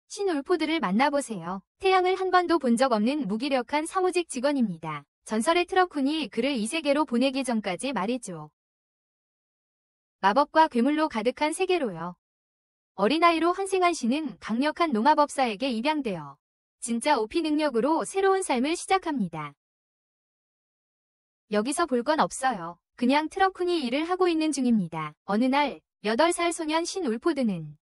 신 울포드를 만나보세요. 태양을 한 번도 본 적 없는 무기력한 사무직 직원입니다. 전설의 트러쿤이 그를 이 세계로 보내기 전까지 말이죠. 마법과 괴물로 가득한 세계로요. 어린아이로 환생한 신은 강력한 농마법사에게 입양되어 진짜 오피 능력으로 새로운 삶을 시작합니다. 여기서 볼 건 없어요. 그냥 트러쿤이 일을 하고 있는 중입니다. 어느 날 8살 소년 신 울포드는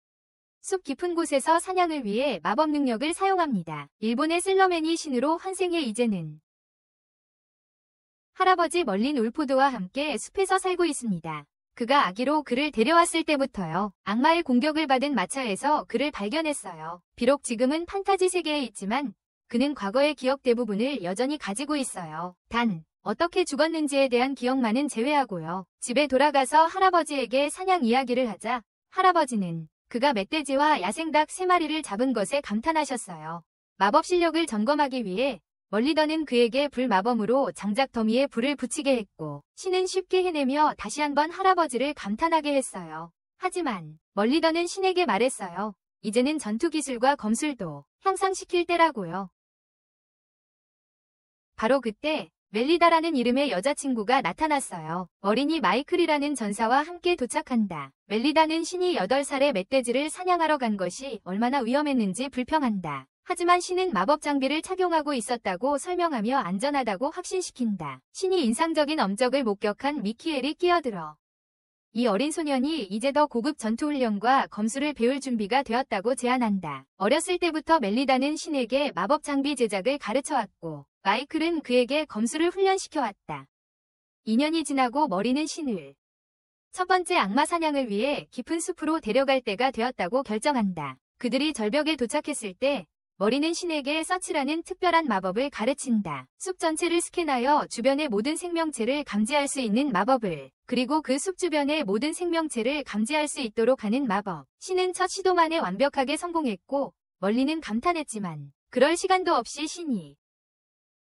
숲 깊은 곳에서 사냥을 위해 마법 능력을 사용합니다. 일본의 슬러맨이 신으로 환생해 이제는 할아버지 멀린 울포드와 함께 숲에서 살고 있습니다. 그가 아기로 그를 데려왔을 때부터요. 악마의 공격을 받은 마차에서 그를 발견했어요. 비록 지금은 판타지 세계에 있지만 그는 과거의 기억 대부분을 여전히 가지고 있어요. 단 어떻게 죽었는지에 대한 기억만은 제외하고요. 집에 돌아가서 할아버지에게 사냥 이야기를 하자 할아버지는 그가 멧돼지와 야생닭 3마리를 잡은 것에 감탄하셨어요. 마법 실력을 점검하기 위해 멀리더는 그에게 불마법으로 장작 더미에 불을 붙이게 했고 신은 쉽게 해내며 다시 한번 할아버지를 감탄하게 했어요. 하지만 멀리더는 신에게 말했어요. 이제는 전투 기술과 검술도 향상시킬 때라고요. 바로 그때 멜리다라는 이름의 여자친구가 나타났어요. 어린이 마이클이라는 전사와 함께 도착한다. 멜리다는 신이 8살의 멧돼지를 사냥하러 간 것이 얼마나 위험했는지 불평한다. 하지만 신은 마법 장비를 착용하고 있었다고 설명하며 안전하다고 확신시킨다. 신이 인상적인 엄적을 목격한 미키엘이 끼어들어 이 어린 소년이 이제 더 고급 전투훈련과 검술을 배울 준비가 되었다고 제안한다. 어렸을 때부터 멜리다는 신에게 마법 장비 제작을 가르쳐왔고 마이클은 그에게 검술을 훈련시켜왔다. 2년이 지나고 머리는 신을 첫 번째 악마 사냥을 위해 깊은 숲으로 데려갈 때가 되었다고 결정한다. 그들이 절벽에 도착했을 때 머리는 신에게 서치라는 특별한 마법을 가르친다. 숲 전체를 스캔하여 주변의 모든 생명체를 감지할 수 있는 마법을, 그리고 그 숲 주변의 모든 생명체를 감지할 수 있도록 하는 마법. 신은 첫 시도만에 완벽하게 성공했고 멀리는 감탄했지만 그럴 시간도 없이 신이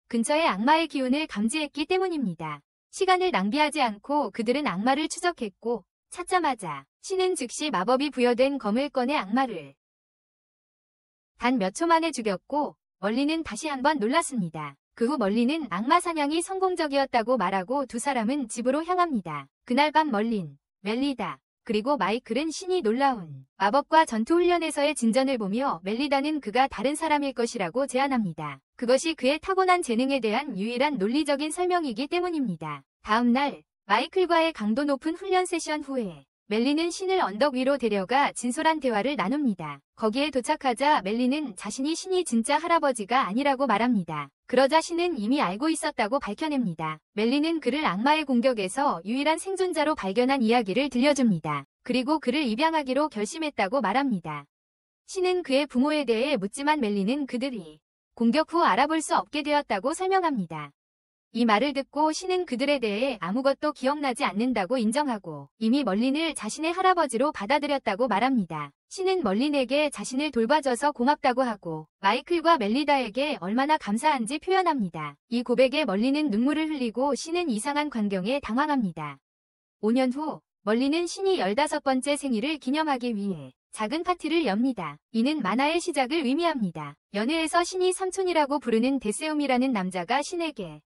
근처의 악마의 기운을 감지했기 때문입니다. 시간을 낭비하지 않고 그들은 악마를 추적했고 찾자마자 신은 즉시 마법이 부여된 검을 꺼내 악마를 단 몇 초 만에 죽였고 멀리는 다시 한번 놀랐습니다. 그 후 멀리는 악마 사냥이 성공적이었다고 말하고 두 사람은 집으로 향합니다. 그날 밤 멀린, 멜리다, 그리고 마이클은 신이 놀라운 마법과 전투훈련에서의 진전을 보며 멜리다는 그가 다른 사람일 것이라고 제안합니다. 그것이 그의 타고난 재능에 대한 유일한 논리적인 설명이기 때문입니다. 다음 날 마이클과의 강도 높은 훈련 세션 후에 멜리는 신을 언덕 위로 데려가 진솔한 대화를 나눕니다. 거기에 도착하자 멜리는 자신이 신이 진짜 할아버지가 아니라고 말합니다. 그러자 신은 이미 알고 있었다고 밝혀냅니다. 멜리는 그를 악마의 공격에서 유일한 생존자로 발견한 이야기를 들려줍니다. 그리고 그를 입양하기로 결심했다고 말합니다. 신은 그의 부모에 대해 묻지만 멜리는 그들이 공격 후 알아볼 수 없게 되었다고 설명합니다. 이 말을 듣고 신은 그들에 대해 아무것도 기억나지 않는다고 인정하고 이미 멀린을 자신의 할아버지로 받아들였다고 말합니다. 신은 멀린에게 자신을 돌봐줘서 고맙다고 하고 마이클과 멜리다에게 얼마나 감사한지 표현합니다. 이 고백에 멀린은 눈물을 흘리고 신은 이상한 광경에 당황합니다. 5년 후 멀린은 신이 15번째 생일을 기념하기 위해 작은 파티를 엽니다. 이는 만화의 시작을 의미합니다. 연애에서 신이 삼촌이라고 부르는 데세움이라는 남자가 신에게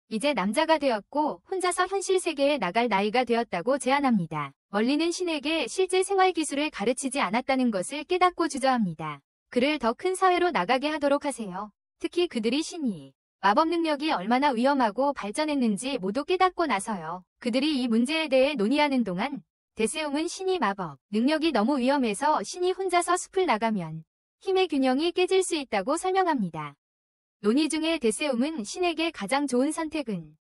이제 남자가 되었고 혼자서 현실 세계에 나갈 나이가 되었다고 제안합니다. 멀리는 신에게 실제 생활 기술을 가르치지 않았다는 것을 깨닫고 주저합니다. 그를 더 큰 사회로 나가게 하도록 하세요. 특히 그들이 신이 마법 능력이 얼마나 위험하고 발전했는지 모두 깨닫고 나서요. 그들이 이 문제에 대해 논의하는 동안 데세움은 신이 마법 능력이 너무 위험해서 신이 혼자서 숲을 나가면 힘의 균형이 깨질 수 있다고 설명합니다. 논의 중에 데세움은 신에게 가장 좋은 선택은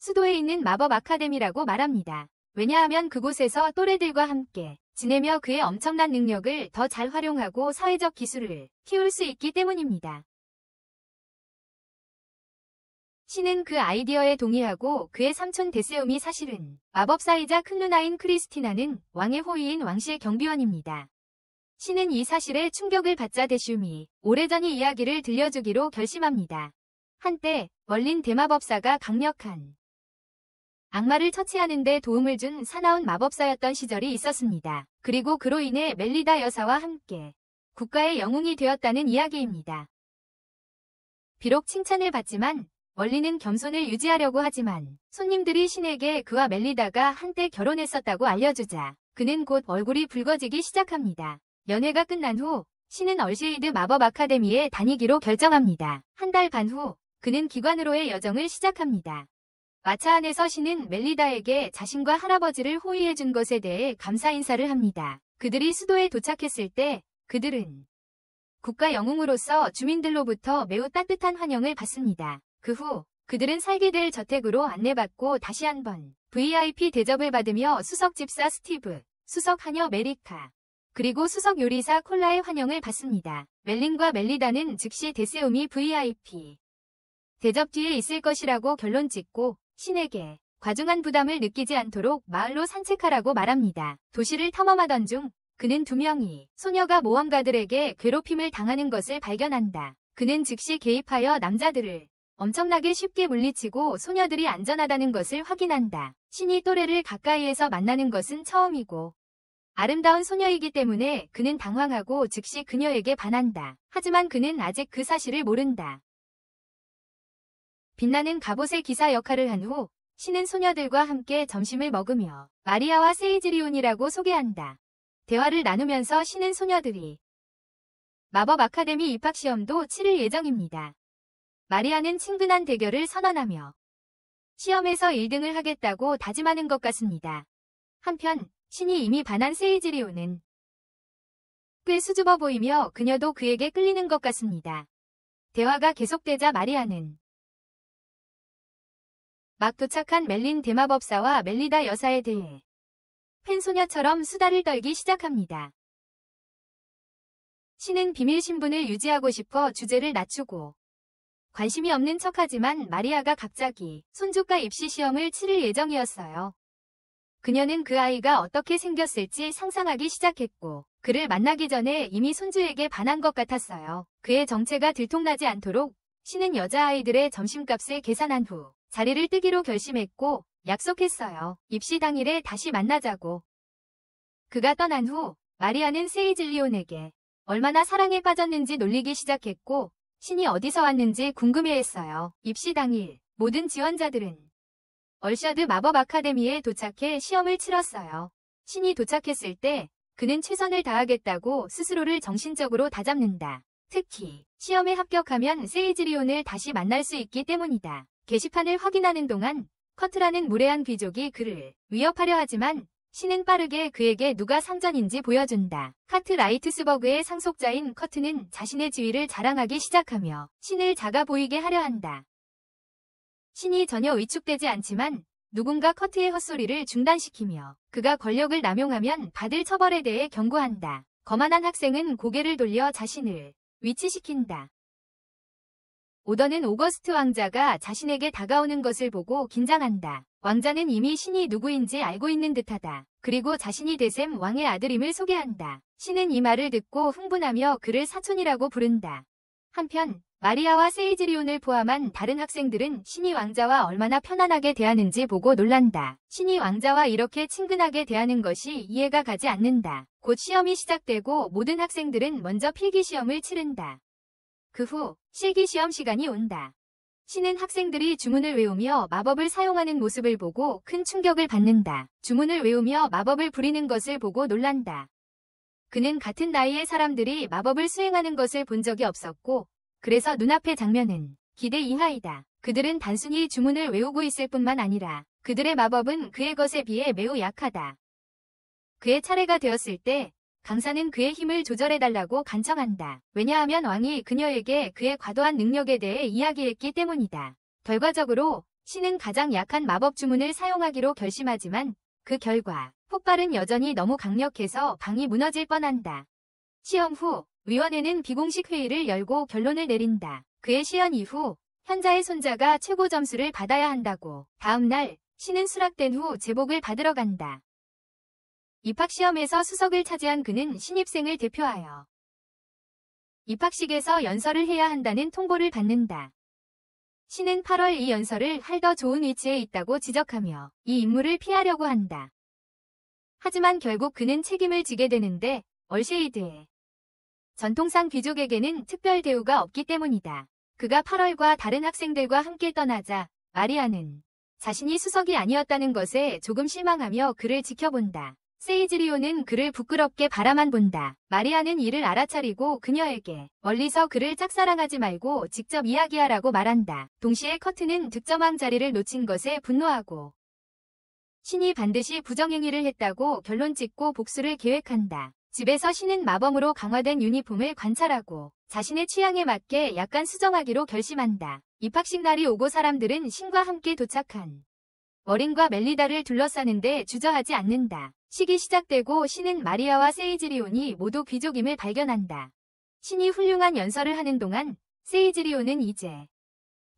수도에 있는 마법 아카데미라고 말합니다. 왜냐하면 그곳에서 또래들과 함께 지내며 그의 엄청난 능력을 더 잘 활용하고 사회적 기술을 키울 수 있기 때문입니다. 신은 그 아이디어에 동의하고 그의 삼촌 데세움이 사실은 마법사이자 큰 누나인 크리스티나는 왕의 호위인 왕실의 경비원입니다. 신은 이 사실에 충격을 받자 데슘이 오래전의 이야기를 들려주기로 결심합니다. 한때 멀린 대마법사가 강력한 악마를 처치하는 데 도움을 준 사나운 마법사였던 시절이 있었습니다. 그리고 그로 인해 멜리다 여사와 함께 국가의 영웅이 되었다는 이야기입니다. 비록 칭찬을 받지만 원리는 겸손을 유지하려고 하지만 손님들이 신에게 그와 멜리다가 한때 결혼했었다고 알려주자 그는 곧 얼굴이 붉어지기 시작합니다. 연회가 끝난 후 신은 얼쉐이드 마법 아카데미에 다니기로 결정합니다. 한 달 반 후 그는 기관으로의 여정을 시작합니다. 마차 안에서 신은 멜리다에게 자신과 할아버지를 호위해준 것에 대해 감사 인사를 합니다. 그들이 수도에 도착했을 때 그들은 국가 영웅으로서 주민들로부터 매우 따뜻한 환영을 받습니다. 그 후 그들은 살게 될 저택으로 안내받고 다시 한번 VIP 대접을 받으며 수석 집사 스티브, 수석 하녀 메리카, 그리고 수석 요리사 콜라의 환영을 받습니다. 멜린과 멜리다는 즉시 데세움이 VIP 대접 뒤에 있을 것이라고 결론 짓고 신에게 과중한 부담을 느끼지 않도록 마을로 산책하라고 말합니다. 도시를 탐험하던 중 그는 2명이 소녀가 모험가들에게 괴롭힘을 당하는 것을 발견한다. 그는 즉시 개입하여 남자들을 엄청나게 쉽게 물리치고 소녀들이 안전하다는 것을 확인한다. 신이 또래를 가까이에서 만나는 것은 처음이고 아름다운 소녀이기 때문에 그는 당황하고 즉시 그녀에게 반한다. 하지만 그는 아직 그 사실을 모른다. 빛나는 갑옷의 기사 역할을 한 후 신은 소녀들과 함께 점심을 먹으며 마리아와 세이즈리온이라고 소개한다. 대화를 나누면서 신은 소녀들이 마법 아카데미 입학시험도 치를 예정입니다. 마리아는 친근한 대결을 선언하며 시험에서 1등을 하겠다고 다짐하는 것 같습니다. 한편 신이 이미 반한 세이즈리온은 꽤 수줍어 보이며 그녀도 그에게 끌리는 것 같습니다. 대화가 계속되자 마리아는 막 도착한 멜린 대마법사와 멜리다 여사에 대해 팬소녀처럼 수다를 떨기 시작합니다. 신은 비밀 신분을 유지하고 싶어 주제를 낮추고 관심이 없는 척하지만 마리아가 갑자기 손주가 입시 시험을 치를 예정이었어요. 그녀는 그 아이가 어떻게 생겼을지 상상하기 시작했고 그를 만나기 전에 이미 손주에게 반한 것 같았어요. 그의 정체가 들통나지 않도록 신은 여자아이들의 점심값을 계산한 후 자리를 뜨기로 결심했고 약속했어요. 입시 당일에 다시 만나자고. 그가 떠난 후 마리아는 세이즐리온에게 얼마나 사랑에 빠졌는지 놀리기 시작했고 신이 어디서 왔는지 궁금해했어요. 입시 당일 모든 지원자들은 얼셔드 마법 아카데미에 도착해 시험을 치렀어요. 신이 도착했을 때 그는 최선을 다하겠다고 스스로를 정신적으로 다잡는다. 특히 시험에 합격하면 세이즈리온을 다시 만날 수 있기 때문이다. 게시판을 확인하는 동안 커트라는 무례한 귀족이 그를 위협하려 하지만 신은 빠르게 그에게 누가 상전인지 보여준다. 카트 라이트스버그의 상속자인 커트는 자신의 지위를 자랑하기 시작하며 신을 작아 보이게 하려 한다. 신이 전혀 위축되지 않지만 누군가 커트의 헛소리를 중단시키며 그가 권력을 남용하면 받을 처벌에 대해 경고한다. 거만한 학생은 고개를 돌려 자신을 위치시킨다. 오더는 오거스트 왕자가 자신에게 다가오는 것을 보고 긴장한다. 왕자는 이미 신이 누구인지 알고 있는 듯하다. 그리고 자신이 데셈 왕의 아들임을 소개한다. 신은 이 말을 듣고 흥분하며 그를 사촌이라고 부른다. 한편 마리아와 세이즈리온을 포함한 다른 학생들은 신이 왕자와 얼마나 편안하게 대하는지 보고 놀란다. 신이 왕자와 이렇게 친근하게 대하는 것이 이해가 가지 않는다. 곧 시험이 시작되고 모든 학생들은 먼저 필기시험을 치른다. 그 후 실기시험 시간이 온다. 신은 학생들이 주문을 외우며 마법을 사용하는 모습을 보고 큰 충격을 받는다. 주문을 외우며 마법을 부리는 것을 보고 놀란다. 그는 같은 나이의 사람들이 마법을 수행하는 것을 본 적이 없었고 그래서 눈앞의 장면은 기대 이하이다. 그들은 단순히 주문을 외우고 있을 뿐만 아니라 그들의 마법은 그의 것에 비해 매우 약하다. 그의 차례가 되었을 때 강사는 그의 힘을 조절해달라고 간청한다. 왜냐하면 왕이 그녀에게 그의 과도한 능력에 대해 이야기했기 때문이다. 결과적으로 신은 가장 약한 마법 주문을 사용하기로 결심하지만 그 결과 폭발은 여전히 너무 강력해서 방이 무너질 뻔한다. 시험 후 위원회는 비공식 회의를 열고 결론을 내린다. 그의 시연 이후 현자의 손자가 최고 점수를 받아야 한다고. 다음 날 신은 수락된 후 제복을 받으러 간다. 입학시험에서 수석을 차지한 그는 신입생을 대표하여 입학식에서 연설을 해야 한다는 통보를 받는다. 신은 8월 이 연설을 할 더 좋은 위치에 있다고 지적하며 이 임무를 피하려고 한다. 하지만 결국 그는 책임을 지게 되는데 얼쉐이드에 전통상 귀족에게는 특별 대우가 없기 때문이다. 그가 8월과 다른 학생들과 함께 떠나자 마리아는 자신이 수석이 아니었다는 것에 조금 실망하며 그를 지켜본다. 세이즈리오는 그를 부끄럽게 바라만 본다. 마리아는 이를 알아차리고 그녀에게 멀리서 그를 짝사랑하지 말고 직접 이야기하라고 말한다. 동시에 커트는 득점왕 자리를 놓친 것에 분노하고 신이 반드시 부정행위를 했다고 결론 짓고 복수를 계획한다. 집에서 신은 마법으로 강화된 유니폼을 관찰하고 자신의 취향에 맞게 약간 수정하기로 결심한다. 입학식 날이 오고 사람들은 신과 함께 도착한 머린과 멜리다를 둘러싸는데 주저하지 않는다. 식이 시작되고 신은 마리아와 세이즈리온이 모두 귀족임을 발견한다. 신이 훌륭한 연설을 하는 동안 세이즈리온은 이제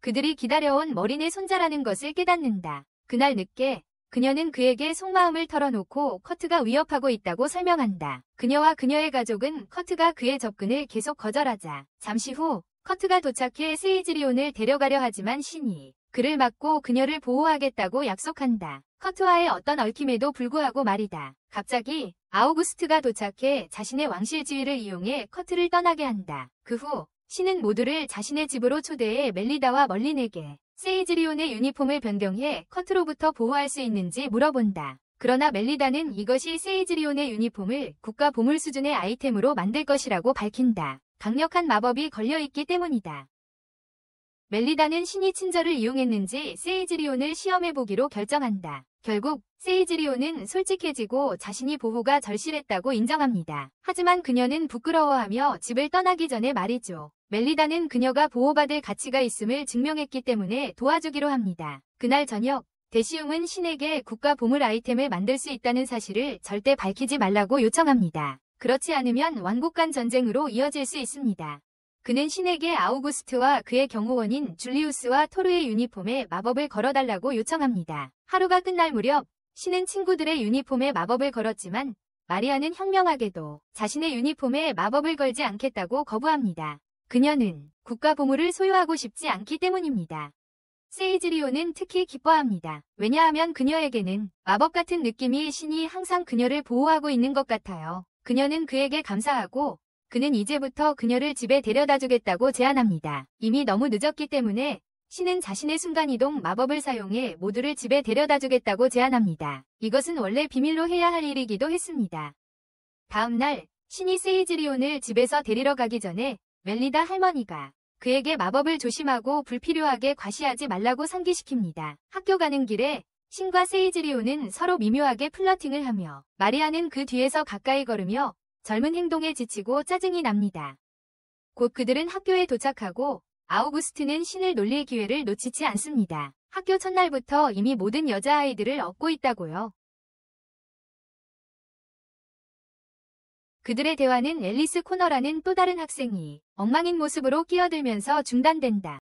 그들이 기다려온 머린의 손자라는 것을 깨닫는다. 그날 늦게 그녀는 그에게 속마음을 털어놓고 커트가 위협하고 있다고 설명한다. 그녀와 그녀의 가족은 커트가 그의 접근을 계속 거절하자 잠시 후 커트가 도착해 세이즈리온을 데려가려 하지만 신이 그를 막고 그녀를 보호하겠다고 약속한다. 커트와의 어떤 얽힘에도 불구하고 말이다. 갑자기 아우구스트가 도착해 자신의 왕실 지위를 이용해 커트를 떠나게 한다. 그 후 신은 모두를 자신의 집으로 초대해 멜리다와 멀린에게 세이즈리온의 유니폼을 변경해 커트로부터 보호할 수 있는지 물어본다. 그러나 멜리다는 이것이 세이즈리온의 유니폼을 국가 보물 수준의 아이템으로 만들 것이라고 밝힌다. 강력한 마법이 걸려있기 때문이다. 멜리다는 신이 친절을 이용했는지 세이즈리온을 시험해보기로 결정한다. 결국 세이즈리온은 솔직해지고 자신이 보호가 절실했다고 인정합니다. 하지만 그녀는 부끄러워하며 집을 떠나기 전에 말이죠. 멜리다는 그녀가 보호받을 가치가 있음을 증명했기 때문에 도와주기로 합니다. 그날 저녁 데시움은 신에게 국가 보물 아이템을 만들 수 있다는 사실을 절대 밝히지 말라고 요청합니다. 그렇지 않으면 왕국 간 전쟁으로 이어질 수 있습니다. 그는 신에게 아우구스트와 그의 경호원인 줄리우스와 토르의 유니폼에 마법을 걸어달라고 요청합니다. 하루가 끝날 무렵 신은 친구들의 유니폼에 마법을 걸었지만 마리아는 현명하게도 자신의 유니폼에 마법을 걸지 않겠다고 거부합니다. 그녀는 국가 보물을 소유하고 싶지 않기 때문입니다. 세이즈리온은 특히 기뻐합니다. 왜냐하면 그녀에게는 마법 같은 느낌이 신이 항상 그녀를 보호하고 있는 것 같아요. 그녀는 그에게 감사하고 그는 이제부터 그녀를 집에 데려다 주겠다고 제안합니다. 이미 너무 늦었기 때문에 신은 자신의 순간이동 마법을 사용해 모두를 집에 데려다 주겠다고 제안합니다. 이것은 원래 비밀로 해야 할 일이기도 했습니다. 다음 날 신이 세이즈리온을 집에서 데리러 가기 전에 멜리다 할머니가 그에게 마법을 조심하고 불필요하게 과시하지 말라고 상기시킵니다. 학교 가는 길에 신과 세이즈리온은 서로 미묘하게 플러팅을 하며 마리아는 그 뒤에서 가까이 걸으며 젊은 행동에 지치고 짜증이 납니다. 곧 그들은 학교에 도착하고 아우구스트는 신을 놀릴 기회를 놓치지 않습니다. 학교 첫날부터 이미 모든 여자아이들을 얻고 있다고요. 그들의 대화는 앨리스 코너라는 또 다른 학생이 엉망인 모습으로 끼어들면서 중단된다.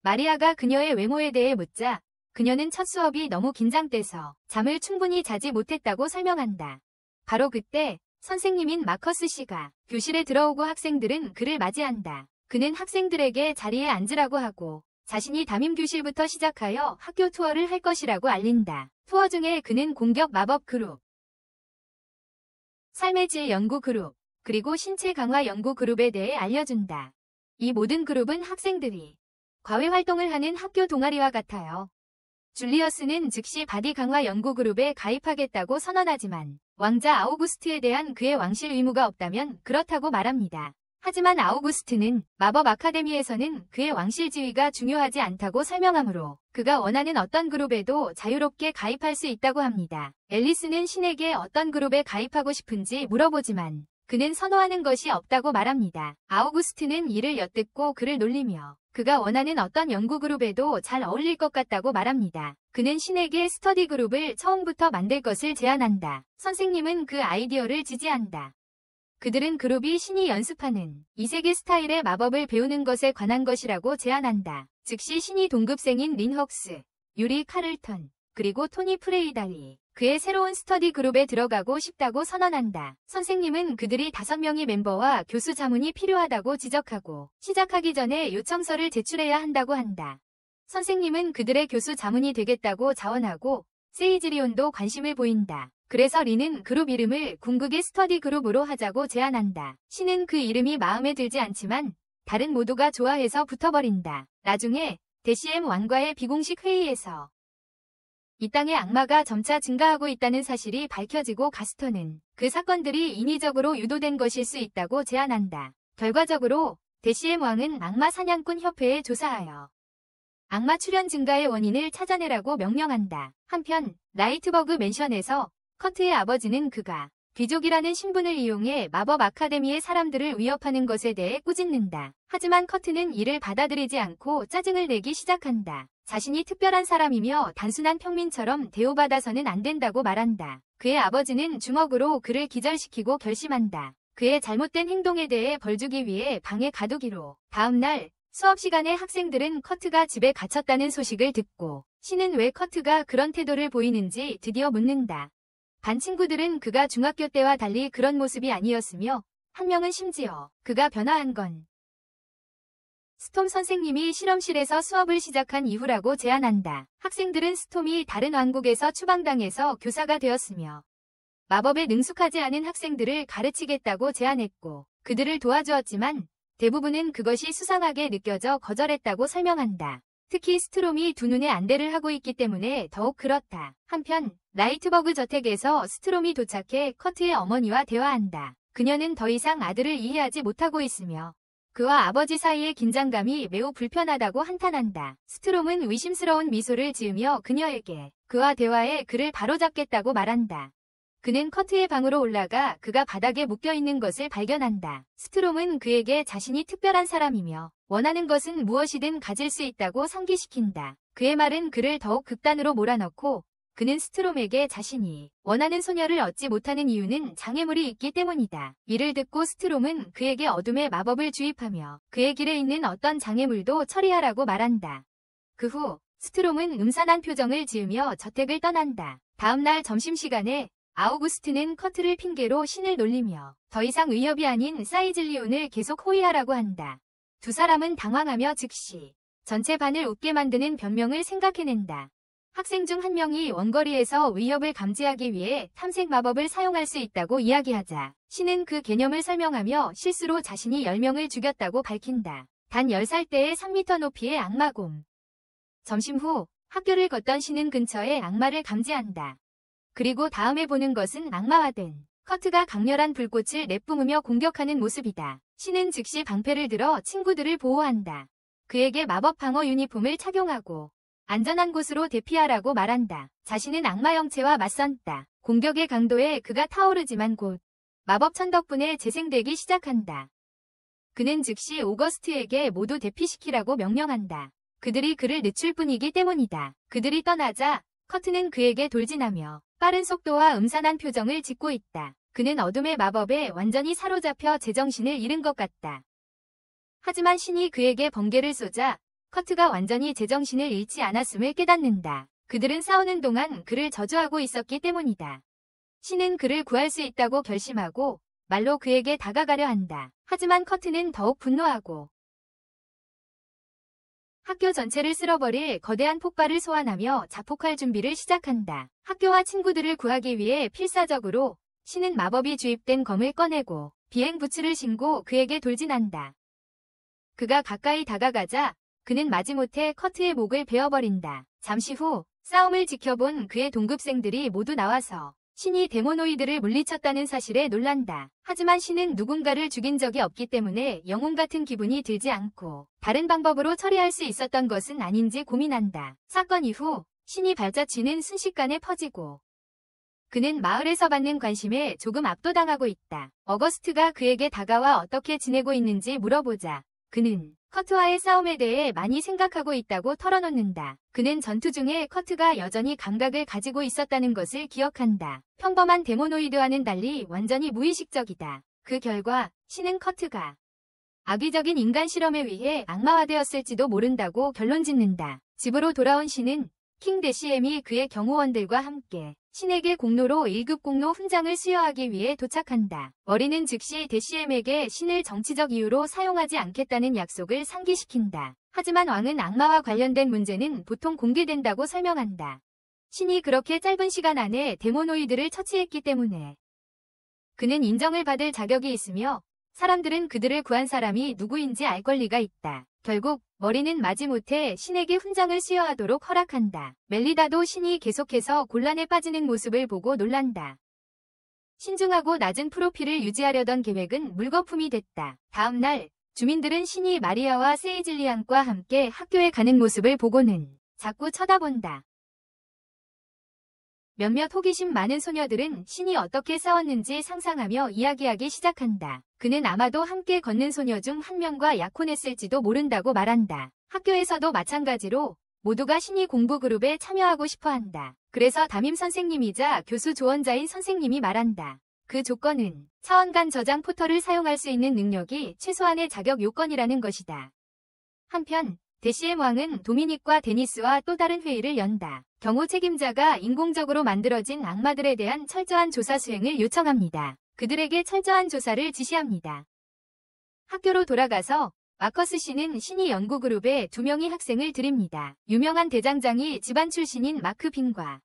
마리아가 그녀의 외모에 대해 묻자 그녀는 첫 수업이 너무 긴장돼서 잠을 충분히 자지 못했다고 설명한다. 바로 그때 선생님인 마커스 씨가 교실에 들어오고 학생들은 그를 맞이한다. 그는 학생들에게 자리에 앉으라고 하고 자신이 담임 교실부터 시작하여 학교 투어를 할 것이라고 알린다. 투어 중에 그는 공격 마법 그룹, 삶의 질 연구 그룹, 그리고 신체 강화 연구 그룹에 대해 알려준다. 이 모든 그룹은 학생들이 과외 활동을 하는 학교 동아리와 같아요. 줄리어스는 즉시 바디 강화 연구 그룹에 가입하겠다고 선언하지만 왕자 아우구스트에 대한 그의 왕실 의무가 없다면 그렇다고 말합니다. 하지만 아우구스트는 마법 아카데미에서는 그의 왕실 지위가 중요하지 않다고 설명하므로 그가 원하는 어떤 그룹에도 자유롭게 가입할 수 있다고 합니다. 앨리스는 신에게 어떤 그룹에 가입하고 싶은지 물어보지만 그는 선호하는 것이 없다고 말합니다. 아우구스트는 이를 엿듣고 그를 놀리며 그가 원하는 어떤 연구 그룹에도 잘 어울릴 것 같다고 말합니다. 그는 신에게 스터디 그룹을 처음부터 만들 것을 제안한다. 선생님은 그 아이디어를 지지한다. 그들은 그룹이 신이 연습하는 2세계 스타일의 마법을 배우는 것에 관한 것이라고 제안한다. 즉시 신이 동급생인 린 헉스, 유리 카를턴, 그리고 토니 프레이달이 그의 새로운 스터디 그룹에 들어가고 싶다고 선언한다. 선생님은 그들이 5명의 멤버와 교수 자문이 필요하다고 지적하고 시작하기 전에 요청서를 제출해야 한다고 한다. 선생님은 그들의 교수 자문이 되겠다고 자원하고 세이즈리온도 관심을 보인다. 그래서 리는 그룹 이름을 궁극의 스터디 그룹으로 하자고 제안한다. 신은 그 이름이 마음에 들지 않지만 다른 모두가 좋아해서 붙어버린다. 나중에 데시엠 왕과의 비공식 회의에서 이 땅의 악마가 점차 증가하고 있다는 사실이 밝혀지고 가스터는 그 사건들이 인위적으로 유도된 것일 수 있다고 제안한다. 결과적으로 데시엠 왕은 악마 사냥꾼 협회에 조사하여 악마 출현 증가의 원인을 찾아내라고 명령한다. 한편 라이트버그 맨션에서 커트의 아버지는 그가 귀족이라는 신분을 이용해 마법 아카데미의 사람들을 위협하는 것에 대해 꾸짖는다. 하지만 커트는 이를 받아들이지 않고 짜증을 내기 시작한다. 자신이 특별한 사람이며 단순한 평민처럼 대우받아서는 안 된다고 말한다. 그의 아버지는 주먹으로 그를 기절시키고 결심한다. 그의 잘못된 행동에 대해 벌주기 위해 방에 가두기로. 다음 날 수업 시간에 학생들은 커트가 집에 갇혔다는 소식을 듣고 신은 왜 커트가 그런 태도를 보이는지 드디어 묻는다. 반 친구들은 그가 중학교 때와 달리 그런 모습이 아니었으며 한 명은 심지어 그가 변화한 건 스톰 선생님이 실험실에서 수업을 시작한 이후라고 제안한다. 학생들은 스톰이 다른 왕국에서 추방당해서 교사가 되었으며 마법에 능숙하지 않은 학생들을 가르치겠다고 제안했고 그들을 도와주었지만 대부분은 그것이 수상하게 느껴져 거절했다고 설명한다. 특히 스트롬이 두 눈에 안대를 하고 있기 때문에 더욱 그렇다. 한편 라이트버그 저택에서 스트롬이 도착해 커트의 어머니와 대화한다. 그녀는 더 이상 아들을 이해하지 못하고 있으며 그와 아버지 사이의 긴장감이 매우 불편하다고 한탄한다. 스트롬은 의심스러운 미소를 지으며 그녀에게 그와 대화해 그를 바로잡겠다고 말한다. 그는 커트의 방으로 올라가 그가 바닥에 묶여있는 것을 발견한다. 스트롬은 그에게 자신이 특별한 사람이며 원하는 것은 무엇이든 가질 수 있다고 상기시킨다. 그의 말은 그를 더욱 극단으로 몰아넣고 그는 스트롬에게 자신이 원하는 소녀를 얻지 못하는 이유는 장애물이 있기 때문이다. 이를 듣고 스트롬은 그에게 어둠의 마법을 주입하며 그의 길에 있는 어떤 장애물도 처리하라고 말한다. 그 후 스트롬은 음산한 표정을 지으며 저택을 떠난다. 다음 날 점심시간에 아우구스트는 커트를 핑계로 신을 놀리며 더 이상 위협이 아닌 사이즐리온을 계속 호위하라고 한다. 두 사람은 당황하며 즉시 전체 반을 웃게 만드는 변명을 생각해낸다. 학생 중 한 명이 원거리에서 위협을 감지하기 위해 탐색 마법을 사용할 수 있다고 이야기하자 신은 그 개념을 설명하며 실수로 자신이 10명을 죽였다고 밝힌다. 단 10살 때의 3m 높이의 악마곰. 점심 후 학교를 걷던 신은 근처에 악마를 감지한다. 그리고 다음에 보는 것은 악마화된 커트가 강렬한 불꽃을 내뿜으며 공격하는 모습이다. 신은 즉시 방패를 들어 친구들을 보호한다. 그에게 마법 방어 유니폼을 착용하고 안전한 곳으로 대피하라고 말한다. 자신은 악마 형체와 맞선다. 공격의 강도에 그가 타오르지만 곧 마법천 덕분에 재생되기 시작한다. 그는 즉시 오거스트에게 모두 대피시키라고 명령한다. 그들이 그를 늦출 뿐이기 때문이다. 그들이 떠나자 커트는 그에게 돌진하며 빠른 속도와 음산한 표정을 짓고 있다. 그는 어둠의 마법에 완전히 사로잡혀 제정신을 잃은 것 같다. 하지만 신이 그에게 번개를 쏘자 커트가 완전히 제정신을 잃지 않았음을 깨닫는다. 그들은 싸우는 동안 그를 저주하고 있었기 때문이다. 신은 그를 구할 수 있다고 결심하고 말로 그에게 다가가려 한다. 하지만 커트는 더욱 분노하고 학교 전체를 쓸어버릴 거대한 폭발을 소환하며 자폭할 준비를 시작한다. 학교와 친구들을 구하기 위해 필사적으로 신은 마법이 주입된 검을 꺼내고 비행 부츠를 신고 그에게 돌진한다. 그가 가까이 다가가자 그는 마지못해 커트의 목을 베어버린다. 잠시 후 싸움을 지켜본 그의 동급생들이 모두 나와서 신이 데모노이드를 물리쳤다는 사실에 놀란다. 하지만 신은 누군가를 죽인 적이 없기 때문에 영웅 같은 기분이 들지 않고 다른 방법으로 처리할 수 있었던 것은 아닌지 고민한다. 사건 이후 신이 발자취는 순식간에 퍼지고 그는 마을에서 받는 관심에 조금 압도당하고 있다. 어거스트가 그에게 다가와 어떻게 지내고 있는지 물어보자 그는 커트와의 싸움에 대해 많이 생각하고 있다고 털어놓는다. 그는 전투 중에 커트가 여전히 감각을 가지고 있었다는 것을 기억한다. 평범한 데모노이드와는 달리 완전히 무의식적이다. 그 결과 신은 커트가 악의적인 인간 실험에 의해 악마화되었을지도 모른다고 결론짓는다. 집으로 돌아온 신은 킹 데시엠이 그의 경호원들과 함께 신에게 공로로 1급 공로 훈장을 수여하기 위해 도착한다. 머리는 즉시 데시엠에게 신을 정치적 이유로 사용하지 않겠다는 약속을 상기시킨다. 하지만 왕은 악마와 관련된 문제는 보통 공개된다고 설명한다. 신이 그렇게 짧은 시간 안에 데모노이드를 처치했기 때문에 그는 인정을 받을 자격이 있으며 사람들은 그들을 구한 사람이 누구인지 알 권리가 있다. 결국 머리는 마지못해 신에게 훈장을 수여하도록 허락한다. 멜리다도 신이 계속해서 곤란에 빠지는 모습을 보고 놀란다. 신중하고 낮은 프로필을 유지하려던 계획은 물거품이 됐다. 다음 날 주민들은 신이 마리아와 세이즐리안과 함께 학교에 가는 모습을 보고는 자꾸 쳐다본다. 몇몇 호기심 많은 소녀들은 신이 어떻게 싸웠는지 상상하며 이야기하기 시작한다. 그는 아마도 함께 걷는 소녀 중 한 명과 약혼했을지도 모른다고 말한다. 학교에서도 마찬가지로 모두가 신이 공부 그룹에 참여하고 싶어한다. 그래서 담임 선생님이자 교수 조언자인 선생님이 말한다. 그 조건은 차원 간 저장 포털을 사용할 수 있는 능력이 최소한의 자격 요건이라는 것이다. 한편 데시엠 왕은 도미닉과 데니스와 또 다른 회의를 연다. 경호 책임자가 인공적으로 만들어진 악마들에 대한 철저한 조사 수행을 요청합니다. 그들에게 철저한 조사를 지시합니다. 학교로 돌아가서 마커스 씨는 신이 연구그룹에 2명의 학생을 들입니다. 유명한 대장장이 집안 출신인 마크 빈과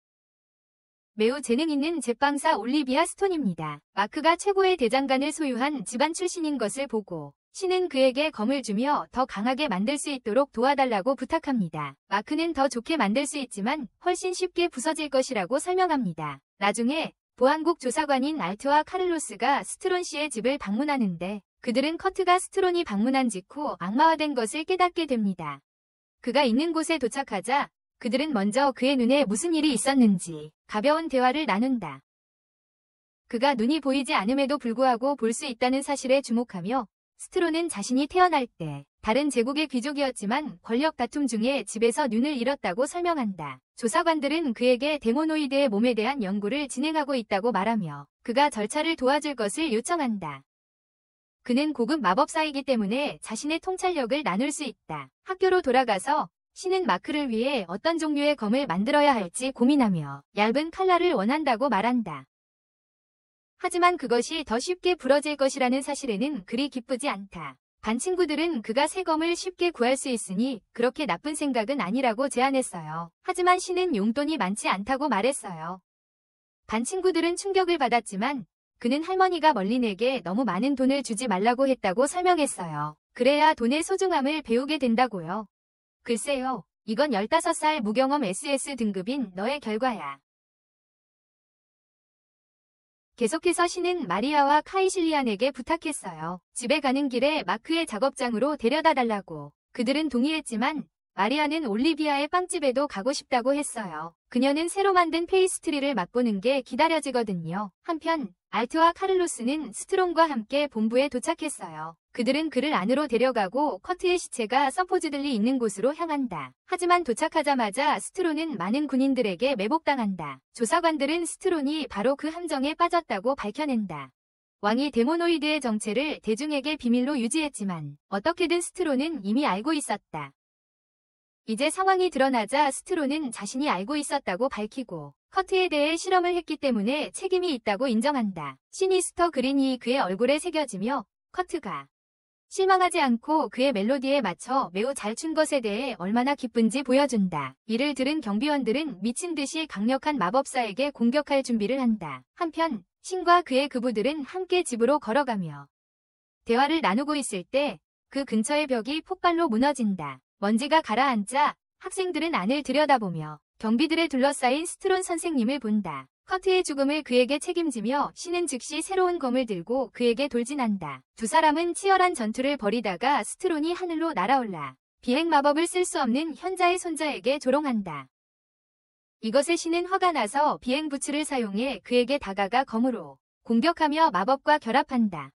매우 재능 있는 제빵사 올리비아 스톤입니다. 마크가 최고의 대장간을 소유한 집안 출신인 것을 보고 신은 그에게 검을 주며 더 강하게 만들 수 있도록 도와달라고 부탁합니다. 마크는 더 좋게 만들 수 있지만 훨씬 쉽게 부서질 것이라고 설명합니다. 나중에 보안국 조사관인 알트와 카를로스가 스트론 씨의 집을 방문하는데 그들은 커트가 스트론이 방문한 직후 악마화된 것을 깨닫게 됩니다. 그가 있는 곳에 도착하자 그들은 먼저 그의 눈에 무슨 일이 있었는지 가벼운 대화를 나눈다. 그가 눈이 보이지 않음에도 불구하고 볼 수 있다는 사실에 주목하며 스트론은 자신이 태어날 때 다른 제국의 귀족이었지만 권력 다툼 중에 집에서 눈을 잃었다고 설명한다. 조사관들은 그에게 데모노이드의 몸에 대한 연구를 진행하고 있다고 말하며 그가 절차를 도와줄 것을 요청한다. 그는 고급 마법사이기 때문에 자신의 통찰력을 나눌 수 있다. 학교로 돌아가서 신은 마크를 위해 어떤 종류의 검을 만들어야 할지 고민하며 얇은 칼날을 원한다고 말한다. 하지만 그것이 더 쉽게 부러질 것이라는 사실에는 그리 기쁘지 않다. 반 친구들은 그가 새 검을 쉽게 구할 수 있으니 그렇게 나쁜 생각은 아니라고 제안했어요. 하지만 신은 용돈이 많지 않다고 말했어요. 반 친구들은 충격을 받았지만 그는 할머니가 멀린에게 너무 많은 돈을 주지 말라고 했다고 설명했어요. 그래야 돈의 소중함을 배우게 된다고요. 글쎄요, 이건 15살 무경험 SS 등급인 너의 결과야. 계속해서 신은 마리아와 카이실리안에게 부탁했어요. 집에 가는 길에 마크의 작업장으로 데려다 달라고. 그들은 동의했지만 마리아는 올리비아의 빵집에도 가고 싶다고 했어요. 그녀는 새로 만든 페이스트리를 맛보는 게 기다려지거든요. 한편 알트와 카를로스는 스트롱과 함께 본부에 도착했어요. 그들은 그를 안으로 데려가고 커트의 시체가 서포즈들리 있는 곳으로 향한다. 하지만 도착하자마자 스트론은 많은 군인들에게 매복당한다. 조사관들은 스트론이 바로 그 함정에 빠졌다고 밝혀낸다. 왕이 데모노이드의 정체를 대중에게 비밀로 유지했지만 어떻게든 스트론은 이미 알고 있었다. 이제 상황이 드러나자 스트론은 자신이 알고 있었다고 밝히고 커트에 대해 실험을 했기 때문에 책임이 있다고 인정한다. 시니스터 그린이 그의 얼굴에 새겨지며 커트가 실망하지 않고 그의 멜로디에 맞춰 매우 잘 춘 것에 대해 얼마나 기쁜지 보여준다. 이를 들은 경비원들은 미친 듯이 강력한 마법사에게 공격할 준비를 한다. 한편 신과 그의 그부들은 함께 집으로 걸어가며 대화를 나누고 있을 때 그 근처의 벽이 폭발로 무너진다. 먼지가 가라앉자 학생들은 안을 들여다보며 경비들에 둘러싸인 스트론 선생님을 본다. 커트의 죽음을 그에게 책임지며 신은 즉시 새로운 검을 들고 그에게 돌진한다. 두 사람은 치열한 전투를 벌이다가 스트론이 하늘로 날아올라 비행 마법을 쓸 수 없는 현자의 손자에게 조롱한다. 이것에 신은 화가 나서 비행 부츠를 사용해 그에게 다가가 검으로 공격하며 마법과 결합한다.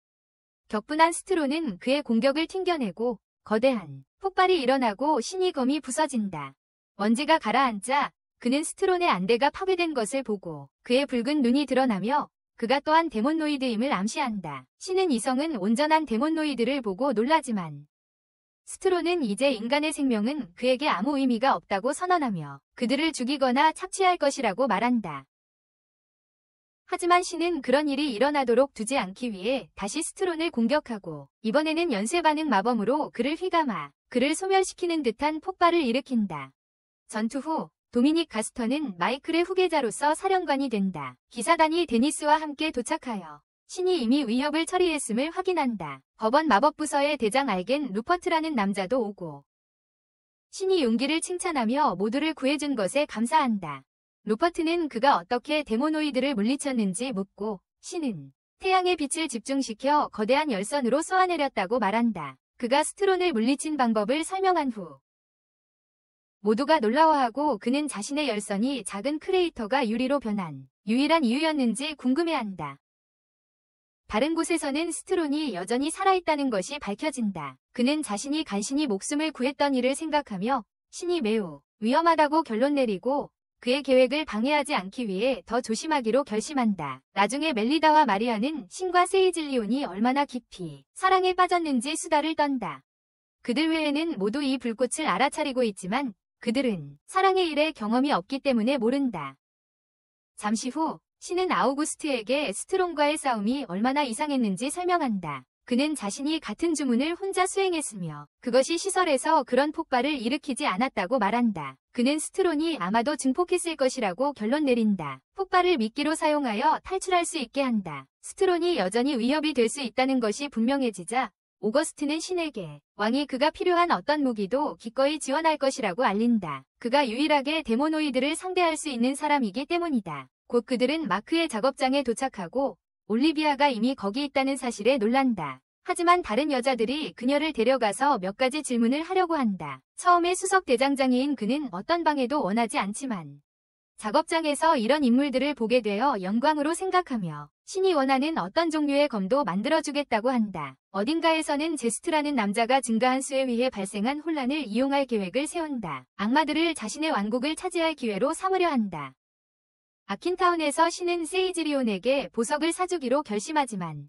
격분한 스트론은 그의 공격을 튕겨내고 거대한 폭발이 일어나고 신이 검이 부서진다. 먼지가 가라앉자 그는 스트론의 안대가 파괴된 것을 보고 그의 붉은 눈이 드러나며 그가 또한 데몬노이드임을 암시한다. 신은 이성은 온전한 데몬노이드를 보고 놀라지만 스트론은 이제 인간의 생명은 그에게 아무 의미가 없다고 선언하며 그들을 죽이거나 착취할 것이라고 말한다. 하지만 신은 그런 일이 일어나도록 두지 않기 위해 다시 스트론을 공격하고 이번에는 연쇄 반응 마법으로 그를 휘감아 그를 소멸시키는 듯한 폭발을 일으킨다. 전투 후 도미닉 가스터는 마이클의 후계자로서 사령관이 된다. 기사단이 데니스와 함께 도착하여 신이 이미 위협을 처리했음을 확인한다. 법원 마법부서의 대장 알겐 루퍼트라는 남자도 오고 신이 용기를 칭찬하며 모두를 구해준 것에 감사한다. 루퍼트는 그가 어떻게 데모노이드를 물리쳤는지 묻고 신은 태양의 빛을 집중시켜 거대한 열선으로 쏘아내렸다고 말한다. 그가 스트론을 물리친 방법을 설명한 후 모두가 놀라워하고 그는 자신의 열선이 작은 크레이터가 유리로 변한 유일한 이유였는지 궁금해한다. 다른 곳에서는 스트론이 여전히 살아있다는 것이 밝혀진다. 그는 자신이 간신히 목숨을 구했던 일을 생각하며 신이 매우 위험하다고 결론 내리고 그의 계획을 방해하지 않기 위해 더 조심하기로 결심한다. 나중에 멜리다와 마리아는 신과 세이즐리온이 얼마나 깊이 사랑에 빠졌는지 수다를 떤다. 그들 외에는 모두 이 불꽃을 알아차리고 있지만 그들은 사랑의 일에 경험이 없기 때문에 모른다. 잠시 후 신은 아우구스트에게 스트롱과의 싸움이 얼마나 이상했는지 설명한다. 그는 자신이 같은 주문을 혼자 수행했으며 그것이 시설에서 그런 폭발을 일으키지 않았다고 말한다. 그는 스트론이 아마도 증폭했을 것이라고 결론 내린다. 폭발을 미끼로 사용하여 탈출할 수 있게 한다. 스트론이 여전히 위협이 될 수 있다는 것이 분명해지자 오거스트는 신에게 왕이 그가 필요한 어떤 무기도 기꺼이 지원할 것이라고 알린다. 그가 유일하게 데모노이드를 상대할 수 있는 사람이기 때문이다. 곧 그들은 마크의 작업장에 도착하고 올리비아가 이미 거기 있다는 사실에 놀란다. 하지만 다른 여자들이 그녀를 데려가서 몇 가지 질문을 하려고 한다. 처음에 수석 대장장이인 그는 어떤 방해도 원하지 않지만 작업장에서 이런 인물들을 보게 되어 영광으로 생각하며 신이 원하는 어떤 종류의 검도 만들어주겠다고 한다. 어딘가에서는 제스트라는 남자가 증가한 수에 의해 발생한 혼란을 이용할 계획을 세운다. 악마들을 자신의 왕국을 차지할 기회로 삼으려 한다. 아킨타운에서 신은 세이즈리온에게 보석을 사주기로 결심하지만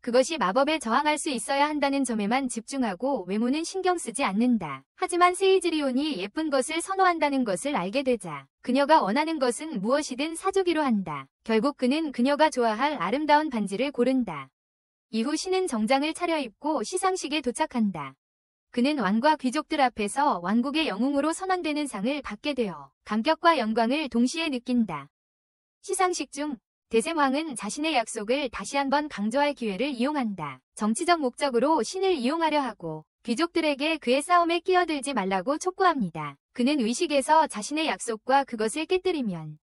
그것이 마법에 저항할 수 있어야 한다는 점에만 집중하고 외모는 신경 쓰지 않는다. 하지만 세이즈리온이 예쁜 것을 선호한다는 것을 알게 되자 그녀가 원하는 것은 무엇이든 사주기로 한다. 결국 그는 그녀가 좋아할 아름다운 반지를 고른다. 이후 신은 정장을 차려입고 시상식에 도착한다. 그는 왕과 귀족들 앞에서 왕국의 영웅으로 선언되는 상을 받게 되어 감격과 영광을 동시에 느낀다. 시상식 중 대셈왕은 자신의 약속을 다시 한번 강조할 기회를 이용한다. 정치적 목적으로 신을 이용하려 하고 귀족들에게 그의 싸움에 끼어들지 말라고 촉구합니다. 그는 의식에서 자신의 약속과 그것을 깨뜨리면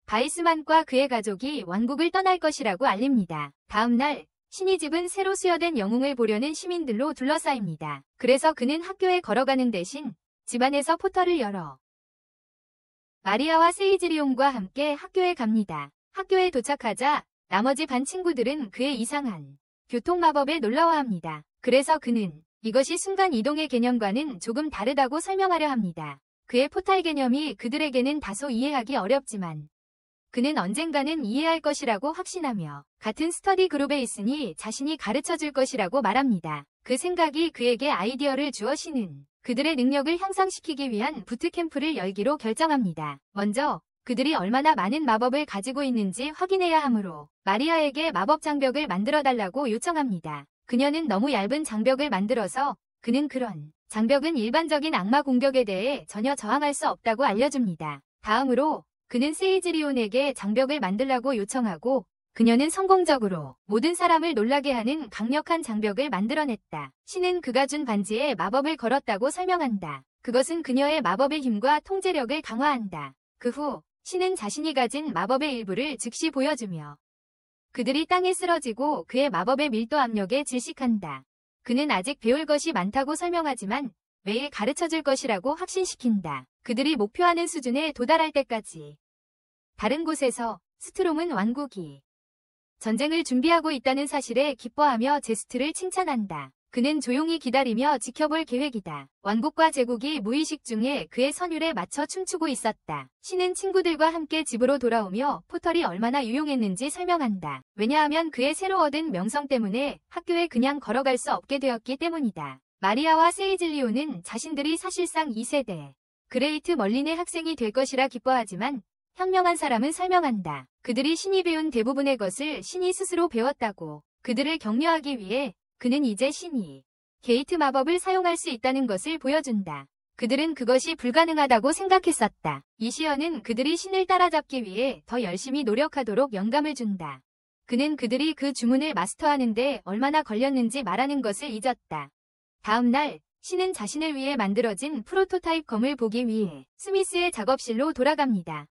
바이스만과 그의 가족이 왕국을 떠날 것이라고 알립니다. 다음 날 신이 집은 새로 수여된 영웅을 보려는 시민들로 둘러싸입니다. 그래서 그는 학교에 걸어가는 대신 집안에서 포털을 열어 마리아와 세이즈리온과 함께 학교에 갑니다. 학교에 도착하자 나머지 반 친구들은 그의 이상한 교통마법에 놀라워합니다. 그래서 그는 이것이 순간이동의 개념과는 조금 다르다고 설명하려 합니다. 그의 포탈 개념이 그들에게는 다소 이해하기 어렵지만 그는 언젠가는 이해할 것이라고 확신하며 같은 스터디 그룹에 있으니 자신이 가르쳐줄 것이라고 말합니다. 그 생각이 그에게 아이디어를 주어 신은 그들의 능력을 향상시키기 위한 부트캠프를 열기로 결정합니다. 먼저 그들이 얼마나 많은 마법을 가지고 있는지 확인해야 하므로 마리아에게 마법 장벽을 만들어달라고 요청합니다. 그녀는 너무 얇은 장벽을 만들어서 그는 그런 장벽은 일반적인 악마 공격에 대해 전혀 저항할 수 없다고 알려줍니다. 다음으로 그는 세이즈리온에게 장벽을 만들라고 요청하고 그녀는 성공적으로 모든 사람을 놀라게 하는 강력한 장벽을 만들어냈다. 신은 그가 준 반지에 마법을 걸었다고 설명한다. 그것은 그녀의 마법의 힘과 통제력을 강화한다. 그 후 신은 자신이 가진 마법의 일부를 즉시 보여주며 그들이 땅에 쓰러지고 그의 마법의 밀도 압력에 질식한다. 그는 아직 배울 것이 많다고 설명하지만 매일 가르쳐줄 것이라고 확신시킨다. 그들이 목표하는 수준에 도달할 때까지. 다른 곳에서 스트롬은 왕국이 전쟁을 준비하고 있다는 사실에 기뻐하며 제스트를 칭찬한다. 그는 조용히 기다리며 지켜볼 계획이다. 왕국과 제국이 무의식 중에 그의 선율에 맞춰 춤추고 있었다. 신은 친구들과 함께 집으로 돌아오며 포털이 얼마나 유용했는지 설명한다. 왜냐하면 그의 새로 얻은 명성 때문에 학교에 그냥 걸어갈 수 없게 되었기 때문이다. 마리아와 세이즐리오는 자신들이 사실상 2세대 그레이트 멀린의 학생이 될 것이라 기뻐하지만 현명한 사람은 설명한다. 그들이 신이 배운 대부분의 것을 신이 스스로 배웠다고. 그들을 격려하기 위해 그는 이제 신이 게이트 마법을 사용할 수 있다는 것을 보여준다. 그들은 그것이 불가능하다고 생각했었다. 이시연은 그들이 신을 따라잡기 위해 더 열심히 노력하도록 영감을 준다. 그는 그들이 그 주문을 마스터하는데 얼마나 걸렸는지 말하는 것을 잊었다. 다음 날 신은 자신을 위해 만들어진 프로토타입 검을 보기 위해 스미스의 작업실로 돌아갑니다.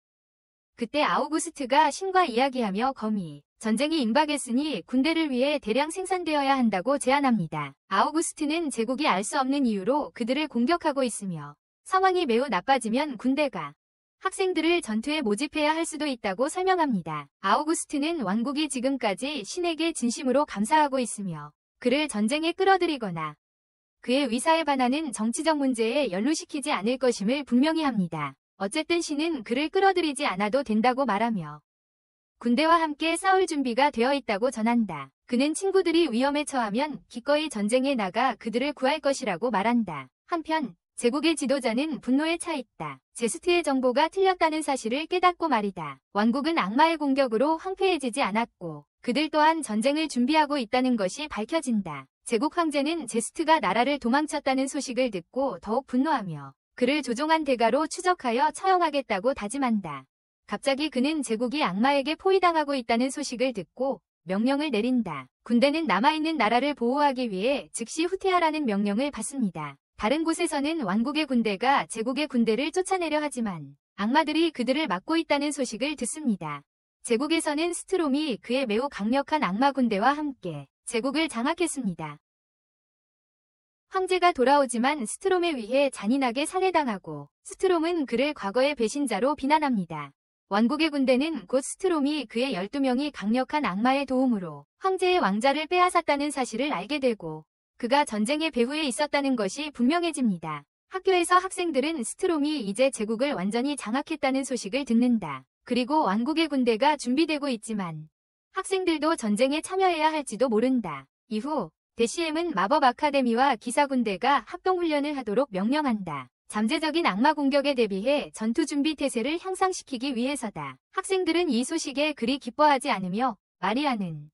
그때 아우구스트가 신과 이야기하며 검이 전쟁이 임박했으니 군대를 위해 대량 생산되어야 한다고 제안합니다. 아우구스트는 제국이 알 수 없는 이유로 그들을 공격하고 있으며 상황이 매우 나빠지면 군대가 학생들을 전투에 모집해야 할 수도 있다고 설명합니다. 아우구스트는 왕국이 지금까지 신에게 진심으로 감사하고 있으며 그를 전쟁에 끌어들이거나 그의 위사에 반하는 정치적 문제에 연루시키지 않을 것임을 분명히 합니다. 어쨌든 신은 그를 끌어들이지 않아도 된다고 말하며 군대와 함께 싸울 준비가 되어 있다고 전한다. 그는 친구들이 위험에 처하면 기꺼이 전쟁에 나가 그들을 구할 것이라고 말한다. 한편 제국의 지도자는 분노에 차 있다. 제스트의 정보가 틀렸다는 사실을 깨닫고 말이다. 왕국은 악마의 공격으로 황폐해지지 않았고 그들 또한 전쟁을 준비하고 있다는 것이 밝혀진다. 제국 황제는 제스트가 나라를 도망쳤다는 소식을 듣고 더욱 분노하며 그를 조종한 대가로 추적하여 처형하겠다고 다짐한다. 갑자기 그는 제국이 악마에게 포위당하고 있다는 소식을 듣고 명령을 내린다. 군대는 남아있는 나라를 보호하기 위해 즉시 후퇴하라는 명령을 받습니다. 다른 곳에서는 왕국의 군대가 제국의 군대를 쫓아내려 하지만 악마들이 그들을 막고 있다는 소식을 듣습니다. 제국에서는 스트롬이 그의 매우 강력한 악마 군대와 함께 제국을 장악했습니다. 황제가 돌아오지만 스트롬에 의해 잔인하게 살해당하고 스트롬은 그를 과거의 배신자로 비난합니다. 왕국의 군대는 곧 스트롬이 그의 12명이 강력한 악마의 도움으로 황제의 왕자를 빼앗았다는 사실을 알게 되고 그가 전쟁의 배후에 있었다는 것이 분명해집니다. 학교에서 학생들은 스트롬이 이제 제국을 완전히 장악했다는 소식을 듣는다. 그리고 왕국의 군대가 준비되고 있지만 학생들도 전쟁에 참여해야 할지도 모른다. 이후 데시엠은 마법 아카데미와 기사 군대가 합동훈련을 하도록 명령한다. 잠재적인 악마 공격에 대비해 전투 준비 태세를 향상시키기 위해서다. 학생들은 이 소식에 그리 기뻐하지 않으며 마리아는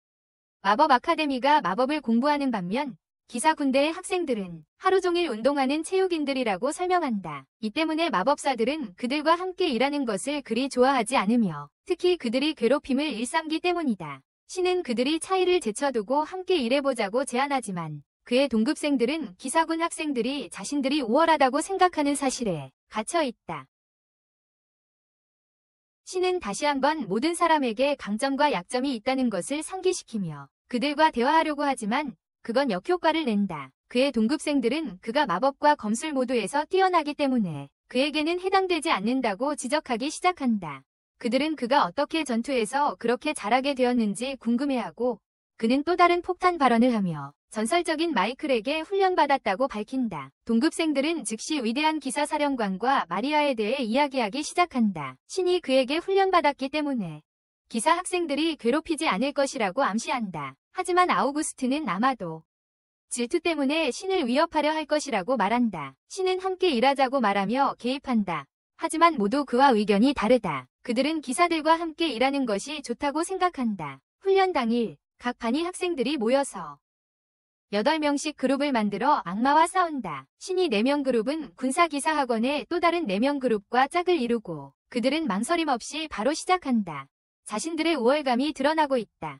마법 아카데미가 마법을 공부하는 반면 기사 군대의 학생들은 하루 종일 운동하는 체육인들이라고 설명한다. 이 때문에 마법사들은 그들과 함께 일하는 것을 그리 좋아하지 않으며 특히 그들이 괴롭힘을 일삼기 때문이다. 신은 그들이 차이를 제쳐두고 함께 일해보자고 제안하지만 그의 동급생들은 기사군 학생들이 자신들이 우월하다고 생각하는 사실에 갇혀 있다. 신은 다시 한번 모든 사람에게 강점과 약점이 있다는 것을 상기시키며 그들과 대화하려고 하지만 그건 역효과를 낸다. 그의 동급생들은 그가 마법과 검술 모두에서 뛰어나기 때문에 그에게는 해당되지 않는다고 지적하기 시작한다. 그들은 그가 어떻게 전투에서 그렇게 잘하게 되었는지 궁금해하고 그는 또 다른 폭탄 발언을 하며 전설적인 마이클에게 훈련받았다고 밝힌다. 동급생들은 즉시 위대한 기사사령관과 마리아에 대해 이야기하기 시작한다. 신이 그에게 훈련받았기 때문에 기사 학생들이 괴롭히지 않을 것이라고 암시한다. 하지만 아우구스트는 아마도 질투 때문에 신을 위협하려 할 것이라고 말한다. 신은 함께 일하자고 말하며 개입한다. 하지만 모두 그와 의견이 다르다. 그들은 기사들과 함께 일하는 것이 좋다고 생각한다. 훈련 당일 각 반이 학생들이 모여서 8명씩 그룹을 만들어 악마와 싸운다. 신이 4명 그룹은 군사기사학원의 또 다른 4명 그룹과 짝을 이루고 그들은 망설임 없이 바로 시작한다. 자신들의 우월감이 드러나고 있다.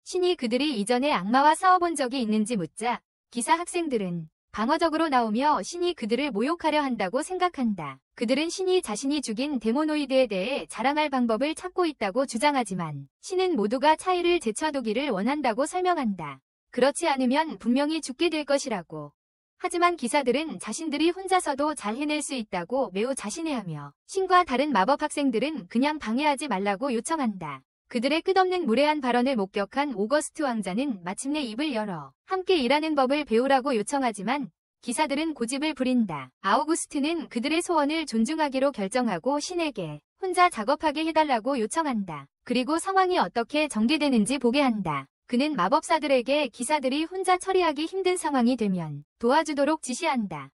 신이 그들이 이전에 악마와 싸워본 적이 있는지 묻자 기사 학생들은 방어적으로 나오며 신이 그들을 모욕하려 한다고 생각한다. 그들은 신이 자신이 죽인 데모노이드에 대해 자랑할 방법을 찾고 있다고 주장하지만 신은 모두가 차이를 제쳐두기를 원한다고 설명한다. 그렇지 않으면 분명히 죽게 될 것이라고. 하지만 기사들은 자신들이 혼자서도 잘 해낼 수 있다고 매우 자신해하며 신과 다른 마법 학생들은 그냥 방해하지 말라고 요청한다. 그들의 끝없는 무례한 발언을 목격한 오거스트 왕자는 마침내 입을 열어 함께 일하는 법을 배우라고 요청하지만 기사들은 고집을 부린다. 아우구스트는 그들의 소원을 존중하기로 결정하고 신에게 혼자 작업하게 해달라고 요청한다. 그리고 상황이 어떻게 전개되는지 보게 한다. 그는 마법사들에게 기사들이 혼자 처리하기 힘든 상황이 되면 도와주도록 지시한다.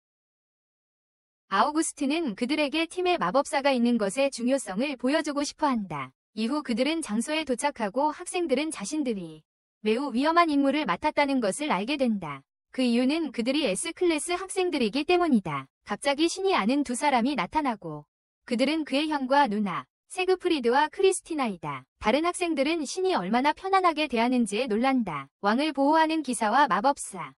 아우구스트는 그들에게 팀에 마법사가 있는 것의 중요성을 보여주고 싶어 한다. 이후 그들은 장소에 도착하고 학생들은 자신들이 매우 위험한 임무를 맡았다는 것을 알게 된다. 그 이유는 그들이 S클래스 학생들이기 때문이다. 갑자기 신이 아는 두 사람이 나타나고 그들은 그의 형과 누나 세그프리드와 크리스티나이다. 다른 학생들은 신이 얼마나 편안하게 대하는지에 놀란다. 왕을 보호하는 기사와 마법사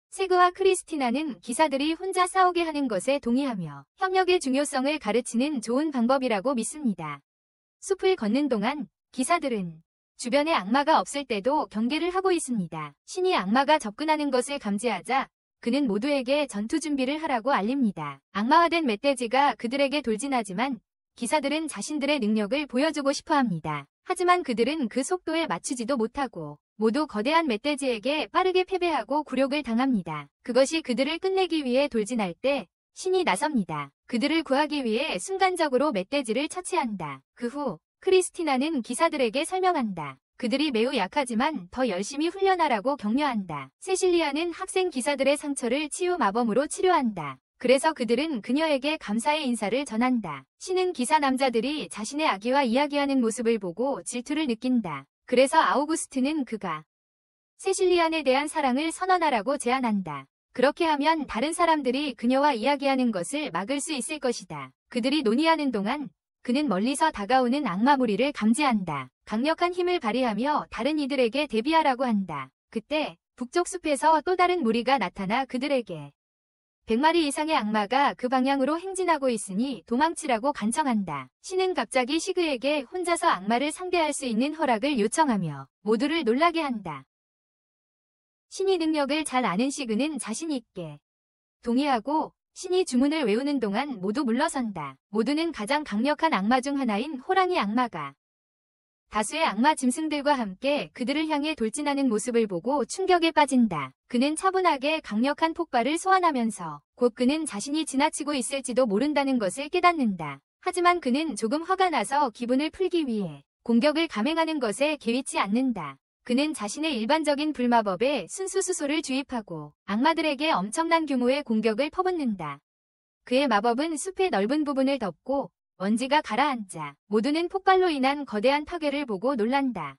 세그와 크리스티나는 기사들이 혼자 싸우게 하는 것에 동의하며 협력의 중요성을 가르치는 좋은 방법이라고 믿습니다. 숲을 걷는 동안 기사들은 주변에 악마가 없을 때도 경계를 하고 있습니다. 신이 악마가 접근하는 것을 감지하자 그는 모두에게 전투 준비를 하라고 알립니다. 악마화된 멧돼지가 그들에게 돌진하지만 기사들은 자신들의 능력을 보여주고 싶어합니다. 하지만 그들은 그 속도에 맞추지도 못하고 모두 거대한 멧돼지에게 빠르게 패배하고 굴욕을 당합니다. 그것이 그들을 끝내기 위해 돌진할 때 신이 나섭니다. 그들을 구하기 위해 순간적으로 멧돼지를 처치한다. 그 후 크리스티나는 기사들에게 설명한다. 그들이 매우 약하지만 더 열심히 훈련하라고 격려한다. 세실리아는 학생 기사들의 상처를 치유 마법으로 치료한다. 그래서 그들은 그녀에게 감사의 인사를 전한다. 신은 기사 남자들이 자신의 아기와 이야기하는 모습을 보고 질투를 느낀다. 그래서 아우구스트는 그가 세실리안에 대한 사랑을 선언하라고 제안한다. 그렇게 하면 다른 사람들이 그녀와 이야기하는 것을 막을 수 있을 것이다. 그들이 논의하는 동안 그는 멀리서 다가오는 악마 무리를 감지한다. 강력한 힘을 발휘하며 다른 이들에게 대비하라고 한다. 그때 북쪽 숲에서 또 다른 무리가 나타나 그들에게 100마리 이상의 악마가 그 방향으로 행진하고 있으니 도망치라고 간청한다. 신은 갑자기 시그에게 혼자서 악마를 상대할 수 있는 허락을 요청하며 모두를 놀라게 한다. 신이 능력을 잘 아는 시그는 자신 있게 동의하고 신이 주문을 외우는 동안 모두 물러선다. 모두는 가장 강력한 악마 중 하나인 호랑이 악마가 다수의 악마 짐승들과 함께 그들을 향해 돌진하는 모습을 보고 충격에 빠진다. 그는 차분하게 강력한 폭발을 소환하면서 곧 그는 자신이 지나치고 있을지도 모른다는 것을 깨닫는다. 하지만 그는 조금 화가 나서 기분을 풀기 위해 공격을 감행하는 것에 개의치 않는다. 그는 자신의 일반적인 불마법에 순수수소를 주입하고 악마들에게 엄청난 규모의 공격을 퍼붓는다. 그의 마법은 숲의 넓은 부분을 덮고 먼지가 가라앉자 모두는 폭발로 인한 거대한 파괴를 보고 놀란다.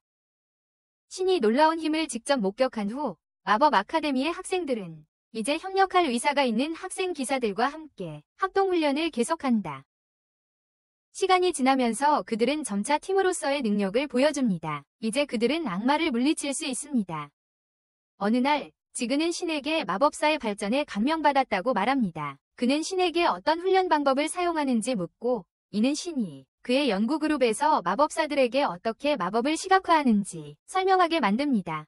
신이 놀라운 힘을 직접 목격한 후 마법 아카데미의 학생들은 이제 협력할 의사가 있는 학생 기사들과 함께 합동훈련을 계속한다. 시간이 지나면서 그들은 점차 팀으로서의 능력을 보여줍니다. 이제 그들은 악마를 물리칠 수 있습니다. 어느 날 지그는 신에게 마법사의 발전에 감명받았다고 말합니다. 그는 신에게 어떤 훈련 방법을 사용하는지 묻고 이는 신이 그의 연구그룹에서 마법사들에게 어떻게 마법을 시각화하는지 설명하게 만듭니다.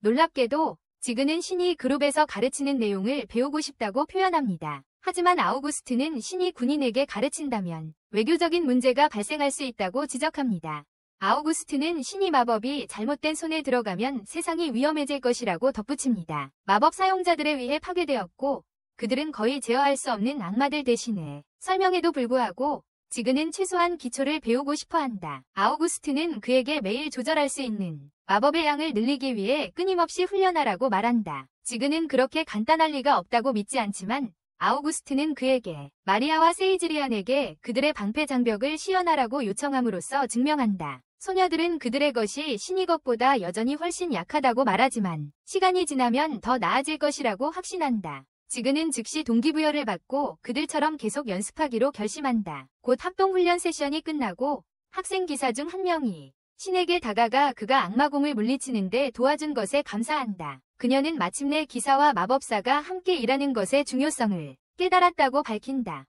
놀랍게도 지그는 신이 그룹에서 가르치는 내용을 배우고 싶다고 표현합니다. 하지만 아우구스트는 신이 군인에게 가르친다면 외교적인 문제가 발생할 수 있다고 지적합니다. 아우구스트는 신이 마법이 잘못된 손에 들어가면 세상이 위험해질 것이라고 덧붙입니다. 마법 사용자들에 의해 파괴되었고 그들은 거의 제어할 수 없는 악마들 대신에 설명에도 불구하고 지그는 최소한 기초를 배우고 싶어한다. 아우구스트는 그에게 매일 조절할 수 있는 마법의 양을 늘리기 위해 끊임없이 훈련하라고 말한다. 지그는 그렇게 간단할 리가 없다고 믿지 않지만 아우구스트는 그에게 마리아와 세이즈리안에게 그들의 방패 장벽을 시연하라고 요청함으로써 증명한다. 소녀들은 그들의 것이 신이 것보다 여전히 훨씬 약하다고 말하지만 시간이 지나면 더 나아질 것이라고 확신한다. 지그는 즉시 동기부여를 받고 그들처럼 계속 연습하기로 결심한다. 곧 합동훈련 세션이 끝나고 학생 기사 중 한 명이 신에게 다가가 그가 악마공을 물리치는데 도와준 것에 감사한다. 그녀는 마침내 기사와 마법사가 함께 일하는 것의 중요성을 깨달았다고 밝힌다.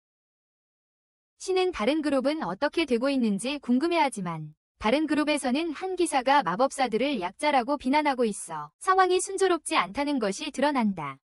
신은 다른 그룹은 어떻게 되고 있는지 궁금해하지만 다른 그룹에서는 한 기사가 마법사들을 약자라고 비난하고 있어 상황이 순조롭지 않다는 것이 드러난다.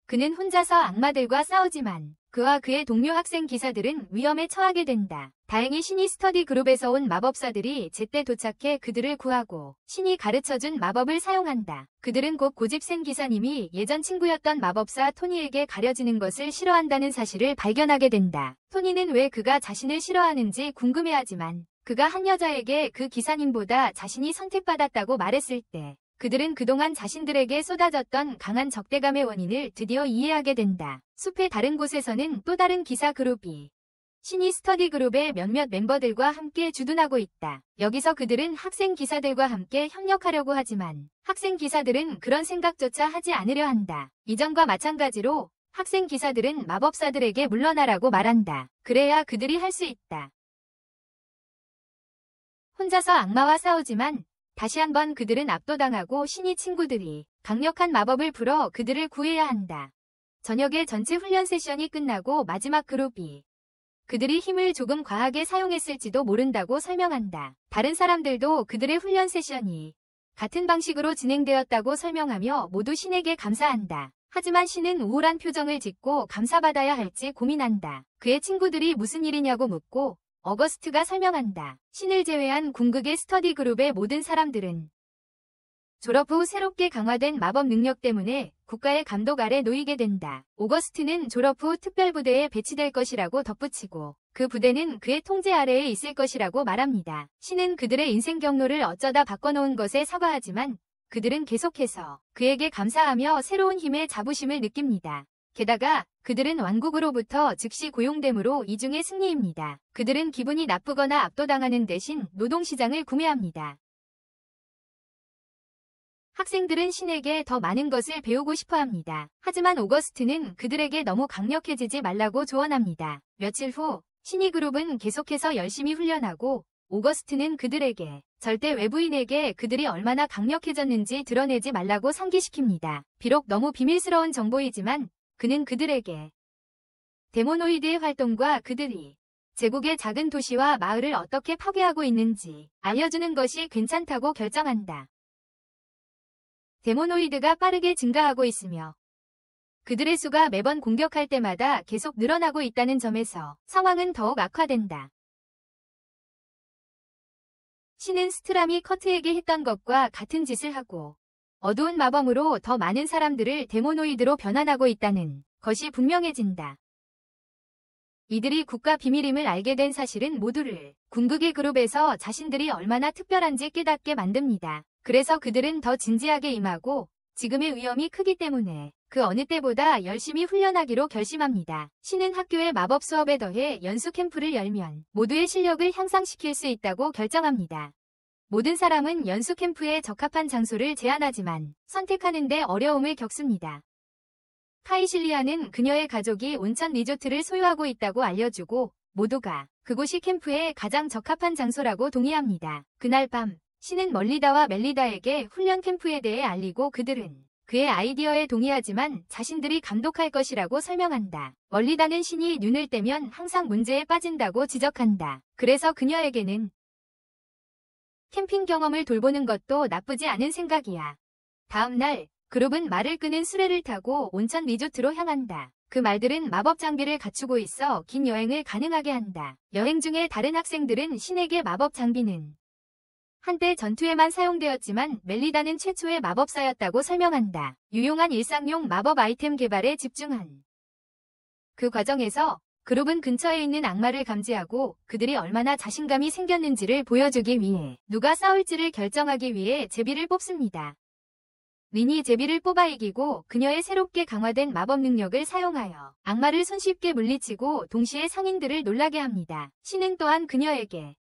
그는 혼자서 악마들과 싸우지만 그와 그의 동료 학생 기사들은 위험에 처하게 된다. 다행히 신이 스터디 그룹에서 온 마법사들이 제때 도착해 그들을 구하고 신이 가르쳐준 마법을 사용한다. 그들은 곧 고집센 기사님이 예전 친구였던 마법사 토니에게 가려지는 것을 싫어한다는 사실을 발견하게 된다. 토니는 왜 그가 자신을 싫어하는지 궁금해하지만 그가 한 여자에게 그 기사님보다 자신이 선택받았다고 말했을 때 그들은 그동안 자신들에게 쏟아졌던 강한 적대감의 원인을 드디어 이해하게 된다. 숲의 다른 곳에서는 또 다른 기사 그룹이 신이 스터디 그룹의 몇몇 멤버들과 함께 주둔하고 있다. 여기서 그들은 학생 기사들과 함께 협력하려고 하지만 학생 기사들은 그런 생각조차 하지 않으려 한다. 이전과 마찬가지로 학생 기사들은 마법사들에게 물러나라고 말한다. 그래야 그들이 할 수 있다. 혼자서 악마와 싸우지만 다시 한번 그들은 압도당하고 신이 친구들이 강력한 마법을 풀어 그들을 구해야 한다. 저녁에 전체 훈련 세션이 끝나고 마지막 그룹이 그들이 힘을 조금 과하게 사용했을지도 모른다고 설명한다. 다른 사람들도 그들의 훈련 세션이 같은 방식으로 진행되었다고 설명하며 모두 신에게 감사한다. 하지만 신은 우울한 표정을 짓고 감사받아야 할지 고민한다. 그의 친구들이 무슨 일이냐고 묻고 어거스트가 설명한다. 신을 제외한 궁극의 스터디 그룹의 모든 사람들은 졸업 후 새롭게 강화된 마법 능력 때문에 국가의 감독 아래 놓이게 된다. 오거스트는 졸업 후 특별부대에 배치될 것이라고 덧붙이고 그 부대는 그의 통제 아래에 있을 것이라고 말합니다. 신은 그들의 인생 경로를 어쩌다 바꿔놓은 것에 사과하지만 그들은 계속해서 그에게 감사하며 새로운 힘의 자부심을 느낍니다. 게다가 그들은 왕국으로부터 즉시 고용되므로 이중의 승리입니다. 그들은 기분이 나쁘거나 압도당하는 대신 노동시장을 구매합니다. 학생들은 신에게 더 많은 것을 배우고 싶어합니다. 하지만 오거스트는 그들에게 너무 강력해지지 말라고 조언합니다. 며칠 후 신이 그룹은 계속해서 열심히 훈련하고 오거스트는 그들에게 절대 외부인에게 그들이 얼마나 강력해졌는지 드러내지 말라고 상기시킵니다. 비록 너무 비밀스러운 정보이지만 그는 그들에게 데모노이드의 활동과 그들이 제국의 작은 도시와 마을을 어떻게 파괴하고 있는지 알려주는 것이 괜찮다고 결정한다. 데모노이드가 빠르게 증가하고 있으며 그들의 수가 매번 공격할 때마다 계속 늘어나고 있다는 점에서 상황은 더욱 악화된다. 신은 스트람이 커트에게 했던 것과 같은 짓을 하고 어두운 마법으로 더 많은 사람들을 데모노이드로 변환하고 있다는 것이 분명해진다. 이들이 국가 비밀임을 알게 된 사실은 모두를 궁극의 그룹에서 자신들이 얼마나 특별한지 깨닫게 만듭니다. 그래서 그들은 더 진지하게 임하고 지금의 위험이 크기 때문에 그 어느 때보다 열심히 훈련하기로 결심합니다. 신은 학교의 마법 수업에 더해 연수 캠프를 열면 모두의 실력을 향상시킬 수 있다고 결정합니다. 모든 사람은 연수 캠프에 적합한 장소를 제안하지만 선택하는 데 어려움을 겪습니다. 카이실리아는 그녀의 가족이 온천 리조트를 소유하고 있다고 알려주고 모두가 그곳이 캠프에 가장 적합한 장소라고 동의합니다. 그날 밤 신은 멀리다와 멜리다에게 훈련 캠프에 대해 알리고 그들은 그의 아이디어에 동의하지만 자신들이 감독할 것이라고 설명한다. 멀리다는 신이 눈을 떼면 항상 문제에 빠진다고 지적한다. 그래서 그녀에게는 캠핑 경험을 돌보는 것도 나쁘지 않은 생각이야. 다음 날 그룹은 말을 끄는 수레를 타고 온천 리조트로 향한다. 그 말들은 마법 장비를 갖추고 있어 긴 여행을 가능하게 한다. 여행 중에 다른 학생들은 신에게 마법 장비는 한때 전투에만 사용되었지만 멜리다는 최초의 마법사였다고 설명한다. 유용한 일상용 마법 아이템 개발에 집중한 그 과정에서 그룹은 근처에 있는 악마를 감지하고 그들이 얼마나 자신감이 생겼는지를 보여주기 위해 누가 싸울지를 결정하기 위해 제비를 뽑습니다. 린이 제비를 뽑아 이기고 그녀의 새롭게 강화된 마법 능력을 사용하여 악마를 손쉽게 물리치고 동시에 상인들을 놀라게 합니다. 신은 또한 그녀에게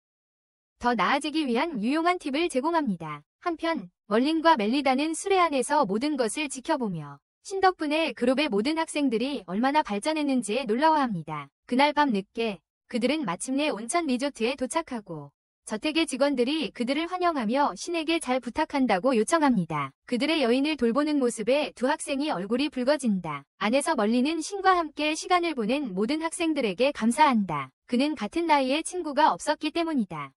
더 나아지기 위한 유용한 팁을 제공합니다. 한편 멀린과 멜리다는 수레 안에서 모든 것을 지켜보며 신 덕분에 그룹의 모든 학생들이 얼마나 발전했는지에 놀라워합니다. 그날 밤 늦게 그들은 마침내 온천 리조트에 도착하고 저택의 직원들이 그들을 환영하며 신에게 잘 부탁한다고 요청합니다. 그들의 여인을 돌보는 모습에 두 학생이 얼굴이 붉어진다. 안에서 멀리는 신과 함께 시간을 보낸 모든 학생들에게 감사한다. 그는 같은 나이의 친구가 없었기 때문이다.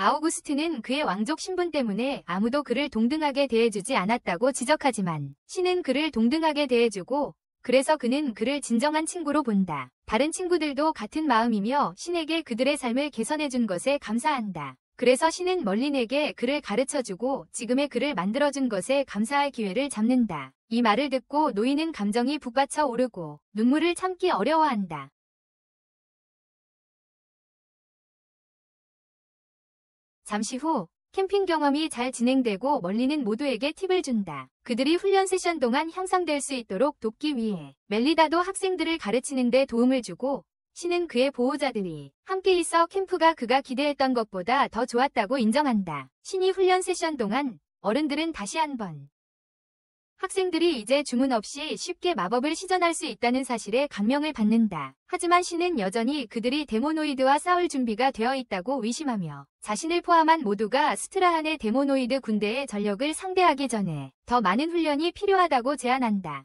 아우구스트는 그의 왕족 신분 때문에 아무도 그를 동등하게 대해주지 않았다고 지적하지만 신은 그를 동등하게 대해주고 그래서 그는 그를 진정한 친구로 본다. 다른 친구들도 같은 마음이며 신에게 그들의 삶을 개선해준 것에 감사한다. 그래서 신은 멀린에게 그를 가르쳐주고 지금의 그를 만들어준 것에 감사할 기회를 잡는다. 이 말을 듣고 노인은 감정이 북받쳐 오르고 눈물을 참기 어려워한다. 잠시 후 캠핑 경험이 잘 진행되고 멀리는 모두에게 팁을 준다. 그들이 훈련 세션 동안 향상될 수 있도록 돕기 위해 멜리다도 학생들을 가르치는 데 도움을 주고 신은 그의 보호자들이 함께 있어 캠프가 그가 기대했던 것보다 더 좋았다고 인정한다. 신이 훈련 세션 동안 어른들은 다시 한번 학생들이 이제 주문 없이 쉽게 마법을 시전할 수 있다는 사실에 감명을 받는다. 하지만 신은 여전히 그들이 데모노이드와 싸울 준비가 되어 있다고 의심하며 자신을 포함한 모두가 스트라한의 데모노이드 군대의 전력을 상대하기 전에 더 많은 훈련이 필요하다고 제안한다.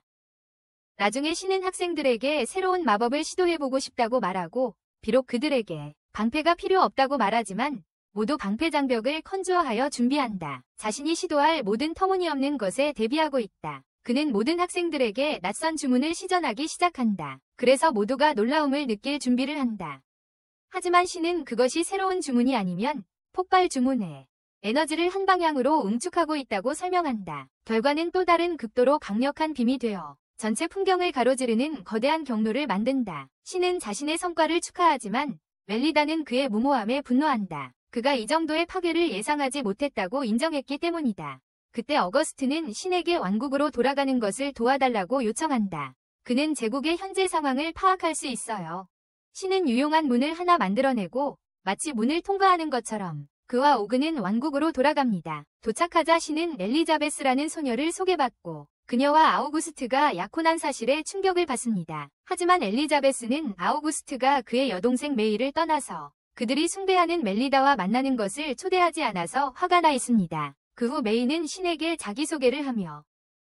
나중에 신은 학생들에게 새로운 마법을 시도해보고 싶다고 말하고 비록 그들에게 방패가 필요 없다고 말하지만 모두 방패 장벽을 컨주어하여 준비한다. 자신이 시도할 모든 터무니없는 것에 대비하고 있다. 그는 모든 학생들에게 낯선 주문을 시전하기 시작한다. 그래서 모두가 놀라움을 느낄 준비를 한다. 하지만 신은 그것이 새로운 주문이 아니면 폭발 주문에 에너지를 한 방향으로 응축하고 있다고 설명한다. 결과는 또 다른 극도로 강력한 빔이 되어 전체 풍경을 가로지르는 거대한 경로를 만든다. 신은 자신의 성과를 축하하지만 멜리다는 그의 무모함에 분노한다. 그가 이 정도의 파괴를 예상하지 못했다고 인정했기 때문이다. 그때 어거스트는 신에게 왕국으로 돌아가는 것을 도와달라고 요청한다. 그는 제국의 현재 상황을 파악할 수 있어요. 신은 유용한 문을 하나 만들어내고 마치 문을 통과하는 것처럼 그와 오그는 왕국으로 돌아갑니다. 도착하자 신은 엘리자베스라는 소녀를 소개받고 그녀와 아우구스트가 약혼한 사실에 충격을 받습니다. 하지만 엘리자베스는 아우구스트가 그의 여동생 메이를 떠나서 그들이 숭배하는 멜리다와 만나는 것을 초대하지 않아서 화가 나 있습니다. 그 후 메이는 신에게 자기소개를 하며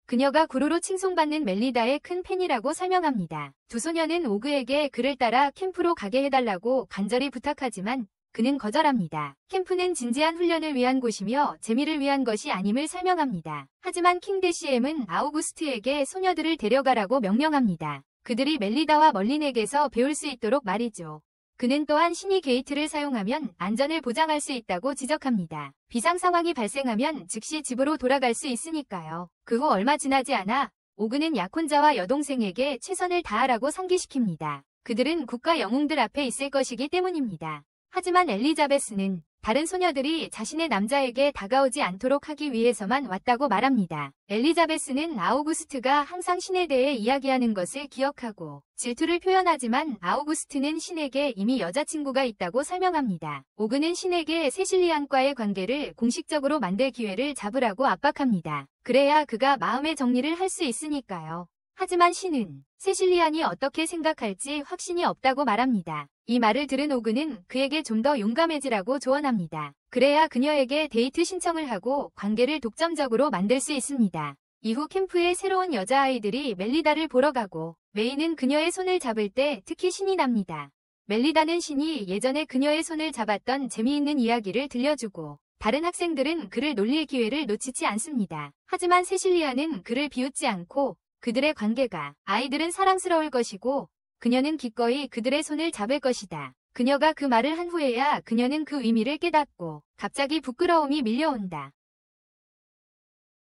그녀가 구루로 칭송받는 멜리다의 큰 팬이라고 설명합니다. 두 소녀는 오그에게 그를 따라 캠프로 가게 해달라고 간절히 부탁하지만 그는 거절합니다. 캠프는 진지한 훈련을 위한 곳이며 재미를 위한 것이 아님을 설명합니다. 하지만 킹데시엠은 아우구스트에게 소녀들을 데려가라고 명령합니다. 그들이 멜리다와 멀린에게서 배울 수 있도록 말이죠. 그는 또한 신이 게이트를 사용하면 안전을 보장할 수 있다고 지적합니다. 비상 상황이 발생하면 즉시 집으로 돌아갈 수 있으니까요. 그 후 얼마 지나지 않아 오그는 약혼자와 여동생에게 최선을 다하라고 상기시킵니다. 그들은 국가 영웅들 앞에 있을 것이기 때문입니다. 하지만 엘리자베스는 다른 소녀들이 자신의 남자에게 다가오지 않도록 하기 위해서만 왔다고 말합니다. 엘리자베스는 아우구스트가 항상 신에 대해 이야기하는 것을 기억하고 질투를 표현하지만 아우구스트는 신에게 이미 여자친구가 있다고 설명합니다. 오그는 신에게 세실리안과의 관계를 공식적으로 만들 기회를 잡으라고 압박합니다. 그래야 그가 마음의 정리를 할 수 있으니까요. 하지만 신은 세실리안이 어떻게 생각할지 확신이 없다고 말합니다. 이 말을 들은 오그는 그에게 좀 더 용감해지라고 조언합니다. 그래야 그녀에게 데이트 신청을 하고 관계를 독점적으로 만들 수 있습니다. 이후 캠프에 새로운 여자아이들이 멜리다를 보러 가고 메이는 그녀의 손을 잡을 때 특히 신이 납니다. 멜리다는 신이 예전에 그녀의 손을 잡았던 재미있는 이야기를 들려주고 다른 학생들은 그를 놀릴 기회를 놓치지 않습니다. 하지만 세실리아는 그를 비웃지 않고 그들의 관계가 아이들은 사랑스러울 것이고 그녀는 기꺼이 그들의 손을 잡을 것이다. 그녀가 그 말을 한 후에야 그녀는 그 의미를 깨닫고 갑자기 부끄러움이 밀려온다.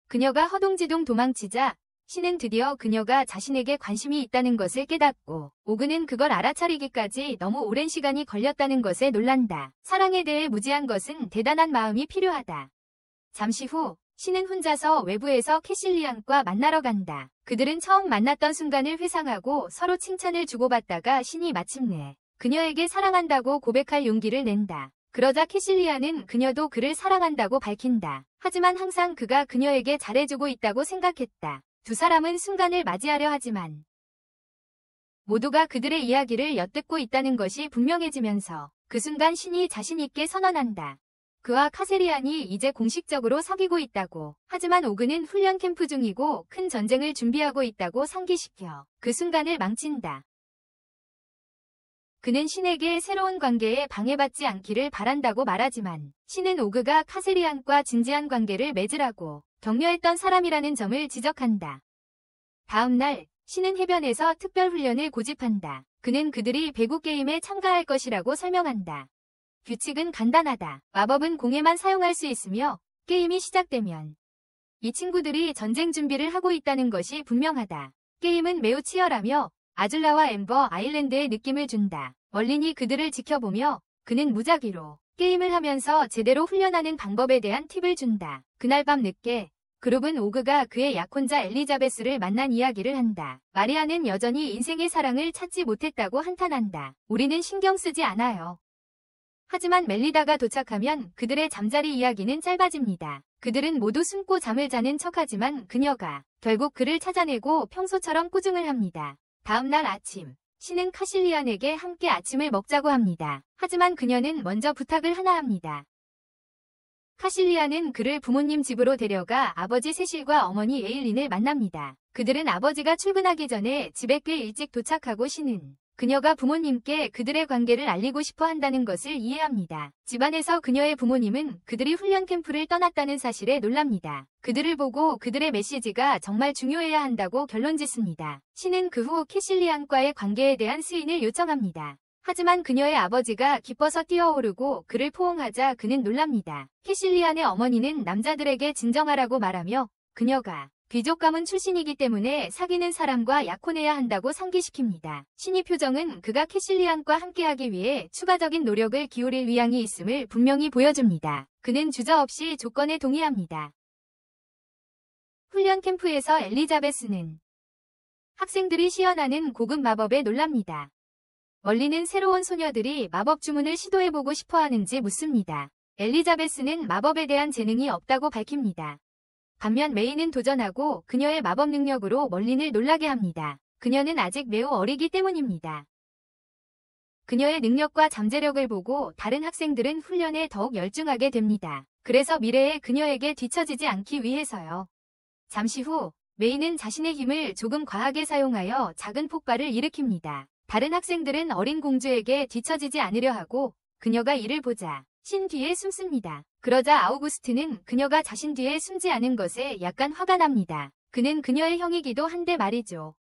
그녀가 허둥지둥 도망치자 신은 드디어 그녀가 자신에게 관심이 있다는 것을 깨닫고 오그는 그걸 알아차리기까지 너무 오랜 시간이 걸렸다는 것에 놀란다. 사랑에 대해 무지한 것은 대단한 마음이 필요하다. 잠시 후 신은 혼자서 외부에서 캐실리안과 만나러 간다. 그들은 처음 만났던 순간을 회상하고 서로 칭찬을 주고받다가 신이 마침내 그녀에게 사랑한다고 고백할 용기를 낸다. 그러자 캐실리안은 그녀도 그를 사랑한다고 밝힌다. 하지만 항상 그가 그녀에게 잘해주고 있다고 생각했다. 두 사람은 순간을 맞이하려 하지만 모두가 그들의 이야기를 엿듣고 있다는 것이 분명해지면서 그 순간 신이 자신있게 선언한다. 그와 카세리안이 이제 공식적으로 사귀고 있다고. 하지만 오그는 훈련 캠프 중이고 큰 전쟁을 준비하고 있다고 상기시켜 그 순간을 망친다. 그는 신에게 새로운 관계에 방해받지 않기를 바란다고 말하지만 신은 오그가 카세리안과 진지한 관계를 맺으라고 격려했던 사람이라는 점을 지적한다. 다음 날 신은 해변에서 특별훈련을 고집한다. 그는 그들이 배구 게임에 참가할 것이라고 설명한다. 규칙은 간단하다. 마법은 공에만 사용할 수 있으며 게임이 시작되면 이 친구들이 전쟁 준비를 하고 있다는 것이 분명하다. 게임은 매우 치열하며 아줄라와 엠버 아일랜드의 느낌을 준다. 멀린이 그들을 지켜보며 그는 무작위로 게임을 하면서 제대로 훈련하는 방법에 대한 팁을 준다. 그날 밤 늦게 그룹은 오그가 그의 약혼자 엘리자베스를 만난 이야기를 한다. 마리아는 여전히 인생의 사랑을 찾지 못했다고 한탄한다. 우리는 신경 쓰지 않아요. 하지만 멜리다가 도착하면 그들의 잠자리 이야기는 짧아집니다. 그들은 모두 숨고 잠을 자는 척하지만 그녀가 결국 그를 찾아내고 평소처럼 꾸중을 합니다. 다음 날 아침, 신은 카실리안에게 함께 아침을 먹자고 합니다. 하지만 그녀는 먼저 부탁을 하나 합니다. 카실리안은 그를 부모님 집으로 데려가 아버지 세실과 어머니 에일린을 만납니다. 그들은 아버지가 출근하기 전에 집에 꽤 일찍 도착하고 신은 그녀가 부모님께 그들의 관계를 알리고 싶어 한다는 것을 이해합니다. 집안에서 그녀의 부모님은 그들이 훈련 캠프를 떠났다는 사실에 놀랍니다. 그들을 보고 그들의 메시지가 정말 중요해야 한다고 결론짓습니다. 신은 그 후 캐실리안과의 관계에 대한 스인을 요청합니다. 하지만 그녀의 아버지가 기뻐서 뛰어오르고 그를 포옹하자 그는 놀랍니다. 캐실리안의 어머니는 남자들에게 진정하라고 말하며 그녀가 귀족 가문 출신이기 때문에 사귀는 사람과 약혼해야 한다고 상기시킵니다. 신의 표정은 그가 캐실리안과 함께하기 위해 추가적인 노력을 기울일 의향이 있음을 분명히 보여줍니다. 그는 주저없이 조건에 동의합니다. 훈련 캠프에서 엘리자베스는 학생들이 시연하는 고급 마법에 놀랍니다. 멀리는 새로운 소녀들이 마법 주문을 시도해보고 싶어 하는지 묻습니다. 엘리자베스는 마법에 대한 재능이 없다고 밝힙니다. 반면 메이는 도전하고 그녀의 마법 능력으로 멀린을 놀라게 합니다. 그녀는 아직 매우 어리기 때문입니다. 그녀의 능력과 잠재력을 보고 다른 학생들은 훈련에 더욱 열중하게 됩니다. 그래서 미래에 그녀에게 뒤처지지 않기 위해서요. 잠시 후 메이는 자신의 힘을 조금 과하게 사용하여 작은 폭발을 일으킵니다. 다른 학생들은 어린 공주에게 뒤처지지 않으려 하고 그녀가 이를 보자 신 뒤에 숨습니다. 그러자 아우구스트는 그녀가 자신 뒤에 숨지 않은 것에 약간 화가 납니다. 그는 그녀의 형이기도 한데 말이죠.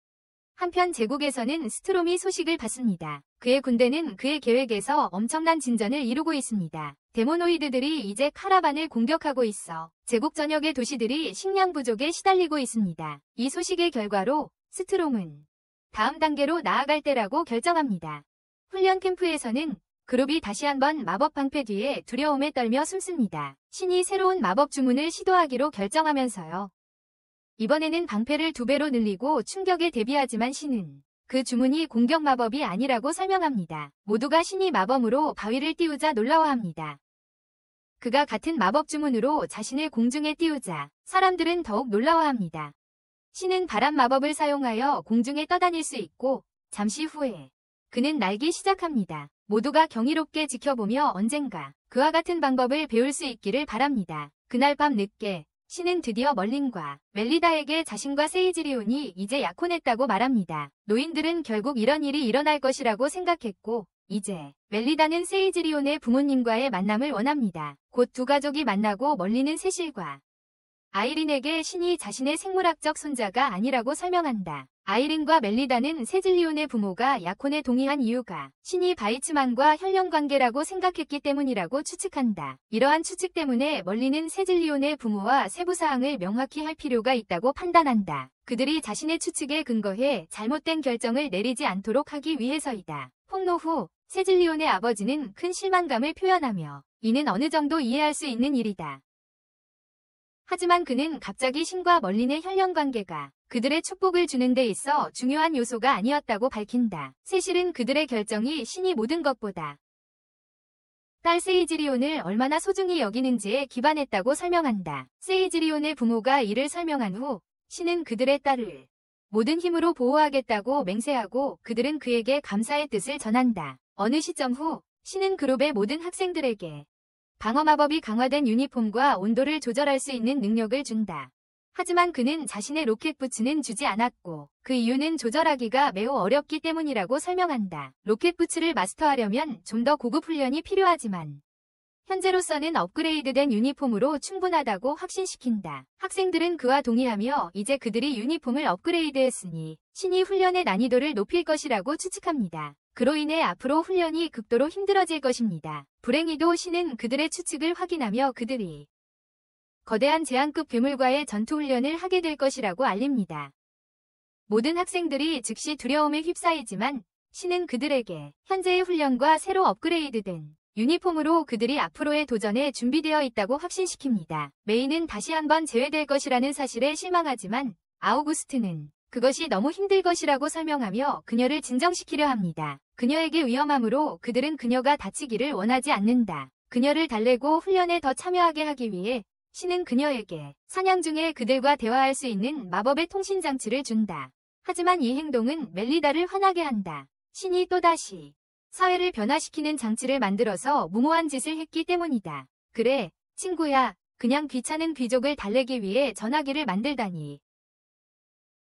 한편 제국에서는 스트롬이 소식을 받습니다. 그의 군대는 그의 계획에서 엄청난 진전을 이루고 있습니다. 데모노이드들이 이제 카라반을 공격하고 있어 제국 전역의 도시들이 식량 부족에 시달리고 있습니다. 이 소식의 결과로 스트롬은 다음 단계로 나아갈 때라고 결정합니다. 훈련 캠프에서는 그룹이 다시 한번 마법 방패 뒤에 두려움에 떨며 숨습니다. 신이 새로운 마법 주문을 시도하기로 결정하면서요. 이번에는 방패를 2배로 늘리고 충격에 대비하지만 신은 그 주문이 공격 마법이 아니라고 설명합니다. 모두가 신이 마법으로 바위를 띄우자 놀라워합니다. 그가 같은 마법 주문으로 자신을 공중에 띄우자 사람들은 더욱 놀라워합니다. 신은 바람 마법을 사용하여 공중에 떠다닐 수 있고 잠시 후에 그는 날기 시작합니다. 모두가 경이롭게 지켜보며 언젠가 그와 같은 방법을 배울 수 있기를 바랍니다. 그날 밤 늦게 신은 드디어 멀린과 멜리다에게 자신과 세이지리온이 이제 약혼했다고 말합니다. 노인들은 결국 이런 일이 일어날 것이라고 생각했고 이제 멜리다는 세이지리온의 부모님과의 만남을 원합니다. 곧 두 가족이 만나고 멀리는 세실과 아이린에게 신이 자신의 생물학적 손자가 아니라고 설명한다. 아이린과 멜리다는 세질리온의 부모가 약혼에 동의한 이유가 신이 바이츠만과 혈연관계라고 생각했기 때문이라고 추측한다. 이러한 추측 때문에 멀리는 세질리온의 부모와 세부사항을 명확히 할 필요가 있다고 판단한다. 그들이 자신의 추측에 근거해 잘못된 결정을 내리지 않도록 하기 위해서이다. 폭로 후 세질리온의 아버지는 큰 실망감을 표현하며 이는 어느 정도 이해할 수 있는 일이다. 하지만 그는 갑자기 신과 멀린의 혈연관계가 그들의 축복을 주는 데 있어 중요한 요소가 아니었다고 밝힌다. 세실은 그들의 결정이 신이 모든 것보다 딸 세이지리온을 얼마나 소중히 여기는지에 기반했다고 설명한다. 세이지리온의 부모가 이를 설명한 후 신은 그들의 딸을 모든 힘으로 보호하겠다고 맹세하고 그들은 그에게 감사의 뜻을 전한다. 어느 시점 후 신은 그룹의 모든 학생들에게 방어 마법이 강화된 유니폼과 온도를 조절할 수 있는 능력을 준다. 하지만 그는 자신의 로켓 부츠는 주지 않았고 그 이유는 조절하기가 매우 어렵기 때문이라고 설명한다. 로켓 부츠를 마스터하려면 좀 더 고급 훈련이 필요하지만 현재로서는 업그레이드된 유니폼으로 충분하다고 확신시킨다. 학생들은 그와 동의하며 이제 그들이 유니폼을 업그레이드했으니 신이 훈련의 난이도를 높일 것이라고 추측합니다. 그로 인해 앞으로 훈련이 극도로 힘들어질 것입니다. 불행히도 신은 그들의 추측을 확인하며 그들이 거대한 제한급 괴물과의 전투훈련을 하게 될 것이라고 알립니다. 모든 학생들이 즉시 두려움에 휩싸이지만 신은 그들에게 현재의 훈련과 새로 업그레이드된 유니폼으로 그들이 앞으로의 도전에 준비되어 있다고 확신시킵니다. 메이는 다시 한번 제외될 것이라는 사실에 실망하지만 아우구스트는 그것이 너무 힘들 것이라고 설명하며 그녀를 진정시키려 합니다. 그녀에게 위험하므로 그들은 그녀가 다치기를 원하지 않는다. 그녀를 달래고 훈련에 더 참여하게 하기 위해 신은 그녀에게 사냥 중에 그들과 대화할 수 있는 마법의 통신장치를 준다. 하지만 이 행동은 멜리다를 화나게 한다. 신이 또다시 사회를 변화시키는 장치를 만들어서 무모한 짓을 했기 때문이다. 그래, 친구야. 그냥 귀찮은 귀족을 달래기 위해 전화기를 만들다니.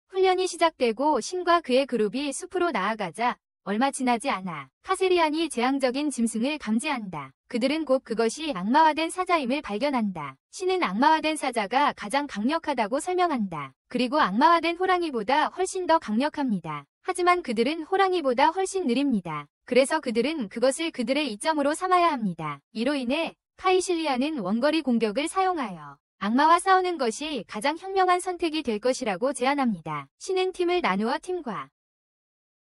훈련이 시작되고 신과 그의 그룹이 숲으로 나아가자 얼마 지나지 않아 카세리안이 재앙적인 짐승을 감지한다. 그들은 곧 그것이 악마화된 사자임을 발견한다. 신은 악마화된 사자가 가장 강력하다고 설명한다. 그리고 악마화된 호랑이보다 훨씬 더 강력합니다. 하지만 그들은 호랑이보다 훨씬 느립니다. 그래서 그들은 그것을 그들의 이점으로 삼아야 합니다. 이로 인해 카이실리아는 원거리 공격을 사용하여 악마와 싸우는 것이 가장 현명한 선택이 될 것이라고 제안합니다. 신은 팀을 나누어 팀과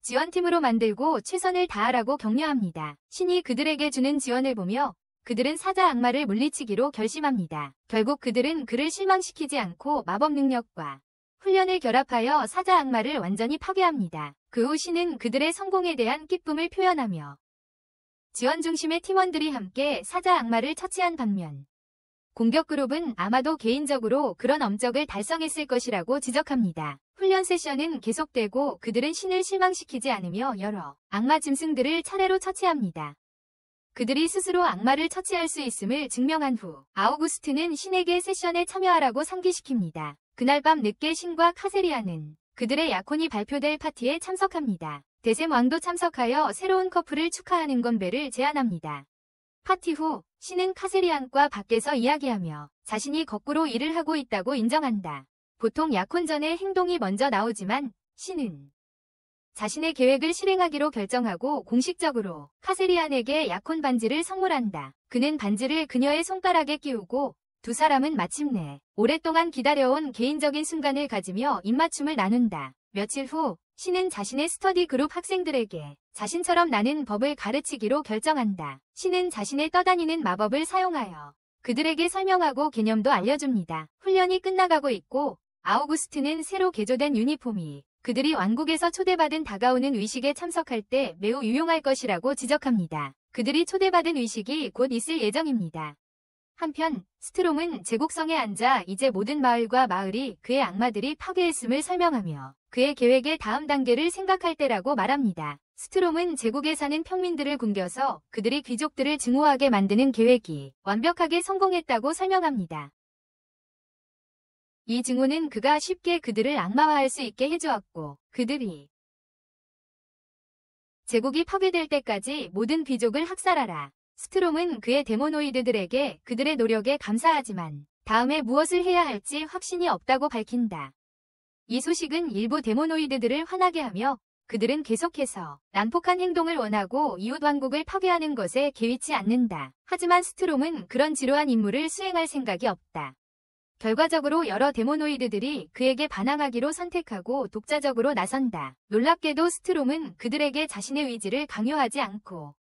지원팀으로 만들고 최선을 다하라고 격려합니다. 신이 그들에게 주는 지원을 보며 그들은 사자 악마를 물리치기로 결심합니다. 결국 그들은 그를 실망시키지 않고 마법 능력과 훈련을 결합하여 사자 악마를 완전히 파괴합니다. 그 후 신은 그들의 성공에 대한 기쁨을 표현하며 지원 중심의 팀원들이 함께 사자 악마를 처치한 반면 공격 그룹은 아마도 개인적으로 그런 업적을 달성했을 것이라고 지적합니다. 훈련 세션은 계속되고 그들은 신을 실망시키지 않으며 여러 악마 짐승들을 차례로 처치합니다. 그들이 스스로 악마를 처치할 수 있음을 증명한 후 아우구스트는 신에게 세션에 참여하라고 상기시킵니다. 그날 밤 늦게 신과 카세리아는 그들의 약혼이 발표될 파티에 참석합니다. 데셈 왕도 참석하여 새로운 커플을 축하하는 건배를 제안합니다. 파티 후 신은 카세리안과 밖에서 이야기하며 자신이 거꾸로 일을 하고 있다고 인정한다. 보통 약혼 전에 행동이 먼저 나오지만 신은 자신의 계획을 실행하기로 결정하고 공식적으로 카세리안에게 약혼 반지를 선물한다. 그는 반지를 그녀의 손가락에 끼우고 두 사람은 마침내 오랫동안 기다려온 개인적인 순간을 가지며 입맞춤을 나눈다. 며칠 후 신은 자신의 스터디 그룹 학생들에게 자신처럼 나는 법을 가르치기로 결정한다. 신은 자신의 떠다니는 마법을 사용하여 그들에게 설명하고 개념도 알려줍니다. 훈련이 끝나가고 있고 아우구스트는 새로 개조된 유니폼이 그들이 왕국에서 초대받은 다가오는 의식에 참석할 때 매우 유용할 것이라고 지적합니다. 그들이 초대받은 의식이 곧 있을 예정입니다. 한편 스트롬은 제국성에 앉아 이제 모든 마을과 마을이 그의 악마들이 파괴했음을 설명하며 그의 계획의 다음 단계를 생각할 때라고 말합니다. 스트롬은 제국에 사는 평민들을 굶겨서 그들이 귀족들을 증오하게 만드는 계획이 완벽하게 성공했다고 설명합니다. 이 증오는 그가 쉽게 그들을 악마화할 수 있게 해주었고 그들이 제국이 파괴될 때까지 모든 귀족을 학살하라. 스트롬은 그의 데모노이드들에게 그들의 노력에 감사하지만 다음에 무엇을 해야 할지 확신이 없다고 밝힌다. 이 소식은 일부 데모노이드들을 화나게 하며 그들은 계속해서 난폭한 행동을 원하고 이웃 왕국을 파괴하는 것에 개의치 않는다. 하지만 스트롬은 그런 지루한 임무를 수행할 생각이 없다. 결과적으로 여러 데모노이드들이 그에게 반항하기로 선택하고 독자적으로 나선다. 놀랍게도 스트롬은 그들에게 자신의 의지를 강요하지 않고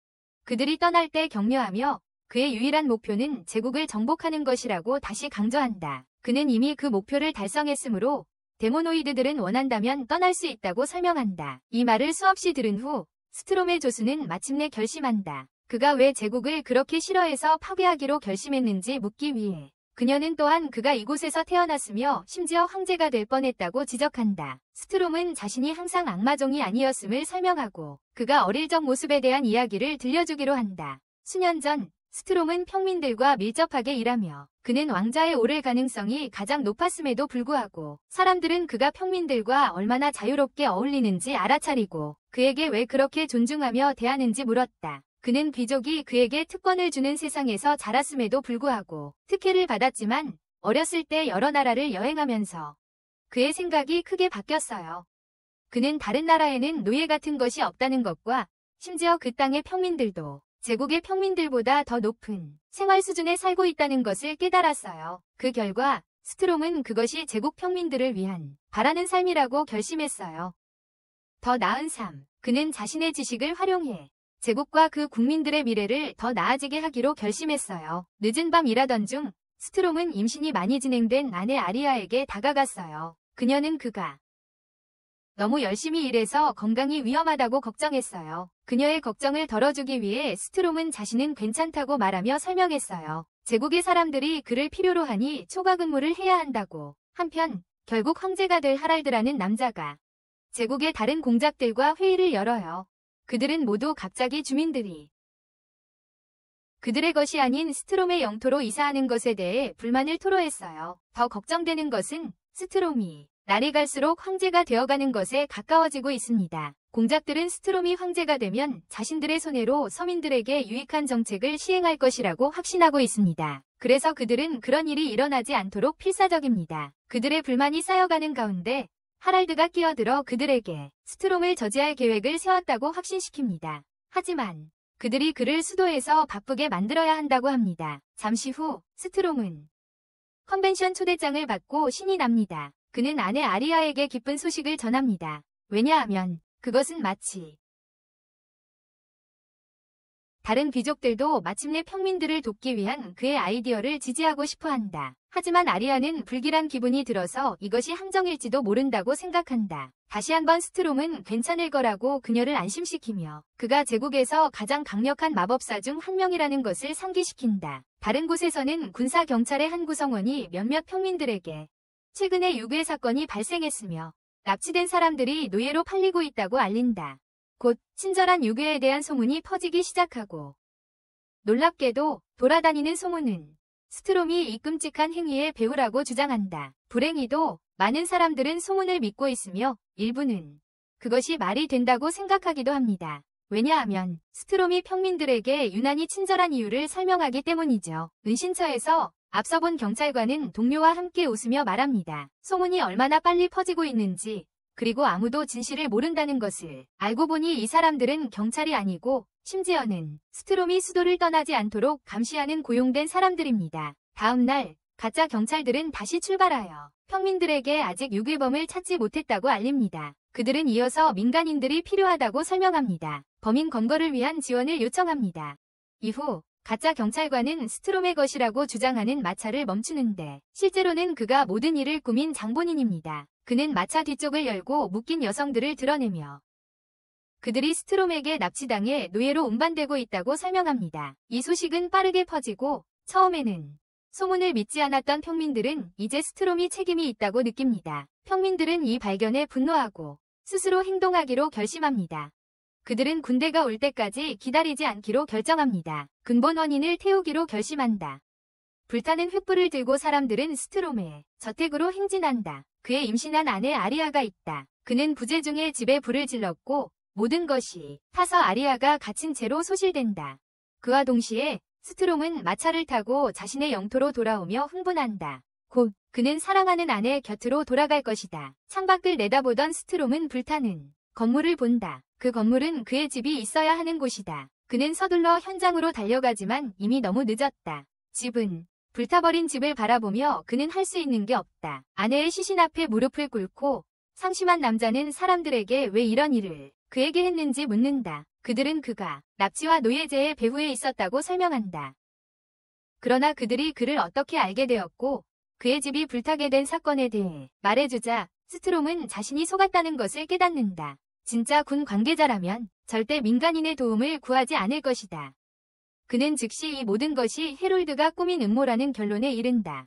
그들이 떠날 때 격려하며 그의 유일한 목표는 제국을 정복하는 것이라고 다시 강조한다. 그는 이미 그 목표를 달성했으므로 데모노이드들은 원한다면 떠날 수 있다고 설명한다. 이 말을 수없이 들은 후 스트롬의 조수는 마침내 결심한다. 그가 왜 제국을 그렇게 싫어해서 파괴하기로 결심했는지 묻기 위해 그녀는 또한 그가 이곳에서 태어났으며 심지어 황제가 될 뻔했다고 지적한다. 스트롬은 자신이 항상 악마종이 아니었음을 설명하고 그가 어릴 적 모습에 대한 이야기를 들려주기로 한다. 수년 전 스트롬은 평민들과 밀접하게 일하며 그는 왕좌에 오를 가능성이 가장 높았음에도 불구하고 사람들은 그가 평민들과 얼마나 자유롭게 어울리는지 알아차리고 그에게 왜 그렇게 존중하며 대하는지 물었다. 그는 귀족이 그에게 특권을 주는 세상에서 자랐음에도 불구하고 특혜를 받았지만 어렸을 때 여러 나라를 여행하면서 그의 생각이 크게 바뀌었어요. 그는 다른 나라에는 노예 같은 것이 없다는 것과 심지어 그 땅의 평민들도 제국의 평민들보다 더 높은 생활 수준에 살고 있다는 것을 깨달았어요. 그 결과 스트롬은 그것이 제국 평민들을 위한 바라는 삶이라고 결심했어요. 더 나은 삶. 그는 자신의 지식을 활용해 제국과 그 국민들의 미래를 더 나아지게 하기로 결심했어요. 늦은 밤 일하던 중 스트롬은 임신이 많이 진행된 아내 아리아에게 다가갔어요. 그녀는 그가 너무 열심히 일해서 건강이 위험하다고 걱정했어요. 그녀의 걱정을 덜어주기 위해 스트롬은 자신은 괜찮다고 말하며 설명했어요. 제국의 사람들이 그를 필요로 하니 초과 근무를 해야 한다고. 한편 결국 황제가 될 하랄드라는 남자가 제국의 다른 공작들과 회의를 열어요. 그들은 모두 갑자기 주민들이 그들의 것이 아닌 스트롬의 영토로 이사하는 것에 대해 불만을 토로했어요. 더 걱정되는 것은 스트롬이 날이 갈수록 황제가 되어가는 것에 가까워지고 있습니다. 공작들은 스트롬이 황제가 되면 자신들의 손해로 서민들에게 유익한 정책을 시행할 것이라고 확신하고 있습니다. 그래서 그들은 그런 일이 일어나지 않도록 필사적입니다. 그들의 불만이 쌓여가는 가운데 하랄드가 끼어들어 그들에게 스트롬을 저지할 계획을 세웠다고 확신시킵니다. 하지만 그들이 그를 수도에서 바쁘게 만들어야 한다고 합니다. 잠시 후 스트롬은 컨벤션 초대장을 받고 신이 납니다. 그는 아내 아리아에게 기쁜 소식을 전합니다. 왜냐하면 그것은 마치 다른 귀족들도 마침내 평민들을 돕기 위한 그의 아이디어를 지지하고 싶어한다. 하지만 아리아는 불길한 기분이 들어서 이것이 함정일지도 모른다고 생각한다. 다시 한번 스트롬은 괜찮을 거라고 그녀를 안심시키며 그가 제국에서 가장 강력한 마법사 중 한 명이라는 것을 상기시킨다. 다른 곳에서는 군사 경찰의 한 구성원이 몇몇 평민들에게 최근에 유괴 사건이 발생했으며 납치된 사람들이 노예로 팔리고 있다고 알린다. 곧 친절한 유괴에 대한 소문이 퍼지기 시작하고 놀랍게도 돌아다니는 소문은 스트롬이 이 끔찍한 행위의 배우라고 주장한다. 불행히도 많은 사람들은 소문을 믿고 있으며 일부는 그것이 말이 된다고 생각하기도 합니다. 왜냐하면 스트롬이 평민들에게 유난히 친절한 이유를 설명하기 때문이죠. 은신처에서 앞서 본 경찰관은 동료와 함께 웃으며 말합니다. 소문이 얼마나 빨리 퍼지고 있는지 그리고 아무도 진실을 모른다는 것을 알고 보니 이 사람들은 경찰이 아니고 심지어는 스트롬이 수도를 떠나지 않도록 감시하는 고용된 사람들입니다. 다음 날 가짜 경찰들은 다시 출발하여 평민들에게 아직 유괴범을 찾지 못했다고 알립니다. 그들은 이어서 민간인들이 필요하다고 설명합니다. 범인 검거를 위한 지원을 요청합니다. 이후 가짜 경찰관은 스트롬의 것이라고 주장하는 마차를 멈추는데 실제로는 그가 모든 일을 꾸민 장본인입니다. 그는 마차 뒤쪽을 열고 묶인 여성들을 드러내며 그들이 스트롬에게 납치당해 노예로 운반되고 있다고 설명합니다. 이 소식은 빠르게 퍼지고 처음에는 소문을 믿지 않았던 평민들은 이제 스트롬이 책임이 있다고 느낍니다. 평민들은 이 발견에 분노하고 스스로 행동하기로 결심합니다. 그들은 군대가 올 때까지 기다리지 않기로 결정합니다. 근본 원인을 태우기로 결심한다. 불타는 횃불을 들고 사람들은 스트롬의 저택으로 행진한다. 그의 임신한 아내 아리아가 있다. 그는 부재 중에 집에 불을 질렀고 모든 것이 타서 아리아가 갇힌 채로 소실된다. 그와 동시에 스트롬은 마차를 타고 자신의 영토로 돌아오며 흥분한다. 곧 그는 사랑하는 아내 곁으로 돌아갈 것이다. 창밖을 내다보던 스트롬은 불타는 건물을 본다. 그 건물은 그의 집이 있어야 하는 곳이다. 그는 서둘러 현장으로 달려가지만 이미 너무 늦었다. 집은 불타버린 집을 바라보며 그는 할 수 있는 게 없다. 아내의 시신 앞에 무릎을 꿇고 상심한 남자는 사람들에게 왜 이런 일을 그에게 했는지 묻는다. 그들은 그가 납치와 노예제의 배후에 있었다고 설명한다. 그러나 그들이 그를 어떻게 알게 되었고 그의 집이 불타게 된 사건에 대해 말해주자 스트롬은 자신이 속았다는 것을 깨닫는다. 진짜 군 관계자라면 절대 민간인의 도움을 구하지 않을 것이다. 그는 즉시 이 모든 것이 헤롤드가 꾸민 음모라는 결론에 이른다.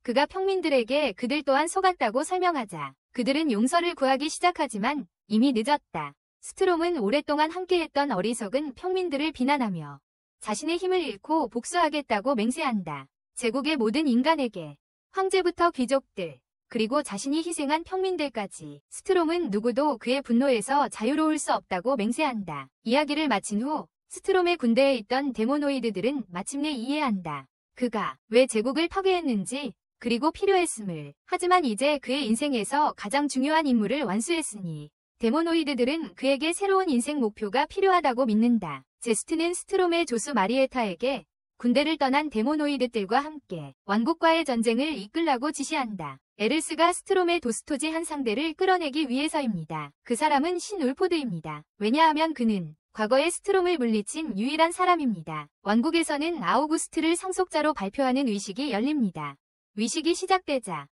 그가 평민들에게 그들 또한 속았다고 설명하자 그들은 용서를 구하기 시작하지만 이미 늦었다. 스트롬은 오랫동안 함께했던 어리석은 평민들을 비난하며 자신의 힘을 잃고 복수하겠다고 맹세한다. 제국의 모든 인간에게 황제부터 귀족들 그리고 자신이 희생한 평민들까지 스트롬은 누구도 그의 분노에서 자유로울 수 없다고 맹세한다. 이야기를 마친 후 스트롬의 군대에 있던 데모노이드들은 마침내 이해한다. 그가 왜 제국을 파괴했는지 그리고 필요했음을. 하지만 이제 그의 인생에서 가장 중요한 임무를 완수했으니 데모노이드들은 그에게 새로운 인생 목표가 필요하다고 믿는다. 제스트는 스트롬의 조수 마리에타에게 군대를 떠난 데모노이드들과 함께 왕국과의 전쟁을 이끌라고 지시한다. 에르스가 스트롬의 도스토지 한 상대를 끌어내기 위해서입니다. 그 사람은 신 울포드입니다. 왜냐하면 그는 과거에 스트롬을 물리친 유일한 사람입니다. 왕국에서는 아우구스트를 상속자로 발표하는 의식이 열립니다. 의식이 시작되자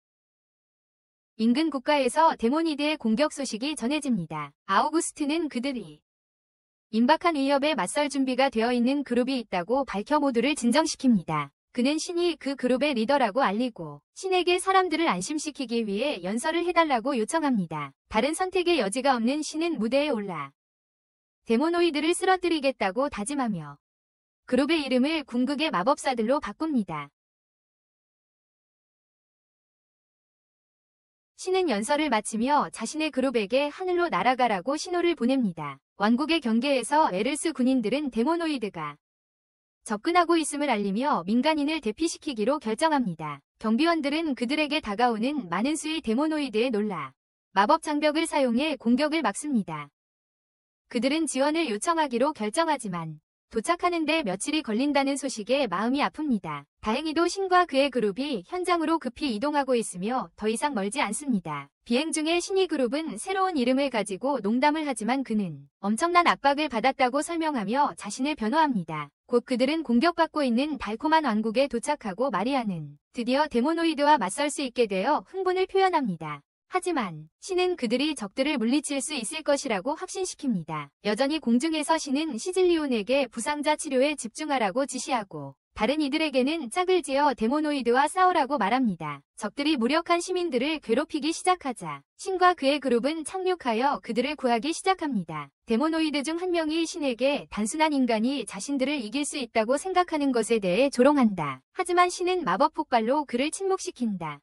인근 국가에서 데모니드의 공격 소식이 전해집니다. 아우구스트는 그들이 임박한 위협에 맞설 준비가 되어 있는 그룹이 있다고 밝혀 모두를 진정시킵니다. 그는 신이 그 그룹의 리더라고 알리고 신에게 사람들을 안심시키기 위해 연설을 해달라고 요청합니다. 다른 선택의 여지가 없는 신은 무대에 올라 데모노이드를 쓰러뜨리겠다고 다짐하며 그룹의 이름을 궁극의 마법사들로 바꿉니다. 신은 연설을 마치며 자신의 그룹에게 하늘로 날아가라고 신호를 보냅니다. 왕국의 경계에서 에르스 군인들은 데모노이드가 접근하고 있음을 알리며 민간인을 대피시키기로 결정합니다. 경비원들은 그들에게 다가오는 많은 수의 데모노이드에 놀라 마법 장벽을 사용해 공격을 막습니다. 그들은 지원을 요청하기로 결정하지만 도착하는 데 며칠이 걸린다는 소식에 마음이 아픕니다. 다행히도 신과 그의 그룹이 현장으로 급히 이동하고 있으며 더 이상 멀지 않습니다. 비행 중에 신이 그룹은 새로운 이름을 가지고 농담을 하지만 그는 엄청난 압박을 받았다고 설명하며 자신을 변호합니다. 곧 그들은 공격받고 있는 달콤한 왕국에 도착하고 마리아는 드디어 데모노이드와 맞설 수 있게 되어 흥분을 표현합니다. 하지만 신은 그들이 적들을 물리칠 수 있을 것이라고 확신시킵니다. 여전히 공중에서 신은 시즐리온에게 부상자 치료에 집중하라고 지시하고 다른 이들에게는 짝을 지어 데모노이드와 싸우라고 말합니다. 적들이 무력한 시민들을 괴롭히기 시작하자 신과 그의 그룹은 착륙하여 그들을 구하기 시작합니다. 데모노이드 중 한 명이 신에게 단순한 인간이 자신들을 이길 수 있다고 생각하는 것에 대해 조롱한다. 하지만 신은 마법 폭발로 그를 침묵시킨다.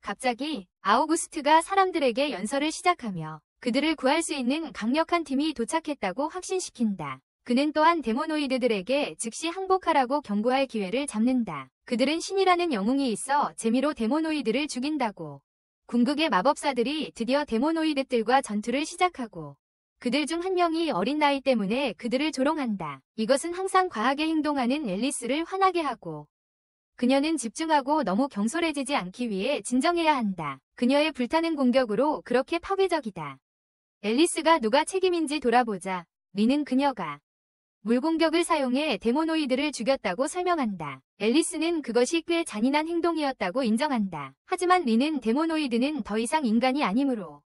갑자기 아우구스트가 사람들에게 연설을 시작하며 그들을 구할 수 있는 강력한 팀이 도착했다고 확신시킨다. 그는 또한 데모노이드들에게 즉시 항복하라고 경고할 기회를 잡는다. 그들은 신이라는 영웅이 있어 재미로 데모노이드를 죽인다고. 궁극의 마법사들이 드디어 데모노이드들과 전투를 시작하고 그들 중 한 명이 어린 나이 때문에 그들을 조롱한다. 이것은 항상 과하게 행동하는 앨리스를 화나게 하고 그녀는 집중하고 너무 경솔해지지 않기 위해 진정해야 한다. 그녀의 불타는 공격으로 그렇게 파괴적이다. 앨리스가 누가 책임인지 돌아보자 리는 그녀가 물공격을 사용해 데모노이드를 죽였다고 설명한다. 앨리스는 그것이 꽤 잔인한 행동이었다고 인정한다. 하지만 리는 데모노이드는 더 이상 인간이 아니므로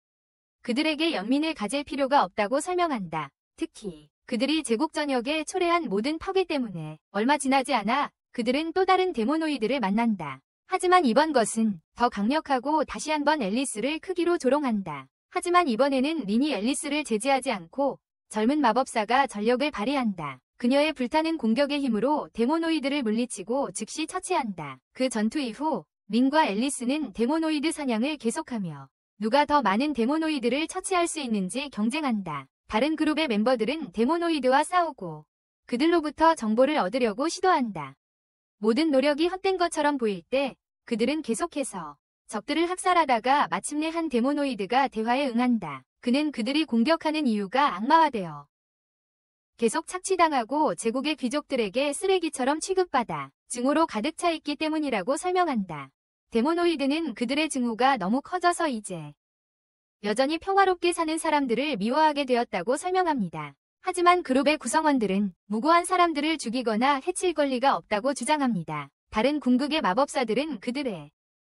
그들에게 연민을 가질 필요가 없다고 설명한다. 특히 그들이 제국 전역에 초래한 모든 파괴 때문에 얼마 지나지 않아 그들은 또 다른 데모노이드를 만난다. 하지만 이번 것은 더 강력하고 다시 한번 앨리스를 크기로 조롱한다. 하지만 이번에는 린이 앨리스를 제지하지 않고 젊은 마법사가 전력을 발휘한다. 그녀의 불타는 공격의 힘으로 데모노이드를 물리치고 즉시 처치한다. 그 전투 이후 린과 앨리스는 데모노이드 사냥을 계속하며 누가 더 많은 데모노이드를 처치할 수 있는지 경쟁한다. 다른 그룹의 멤버들은 데모노이드와 싸우고 그들로부터 정보를 얻으려고 시도한다. 모든 노력이 헛된 것처럼 보일 때 그들은 계속해서 적들을 학살하다가 마침내 한 데모노이드가 대화에 응한다. 그는 그들이 공격하는 이유가 악마화되어 계속 착취당하고 제국의 귀족들에게 쓰레기처럼 취급받아 증오로 가득 차 있기 때문이라고 설명한다. 데모노이드는 그들의 증오가 너무 커져서 이제 여전히 평화롭게 사는 사람들을 미워하게 되었다고 설명합니다. 하지만 그룹의 구성원들은 무고한 사람들을 죽이거나 해칠 권리가 없다고 주장합니다. 다른 궁극의 마법사들은 그들의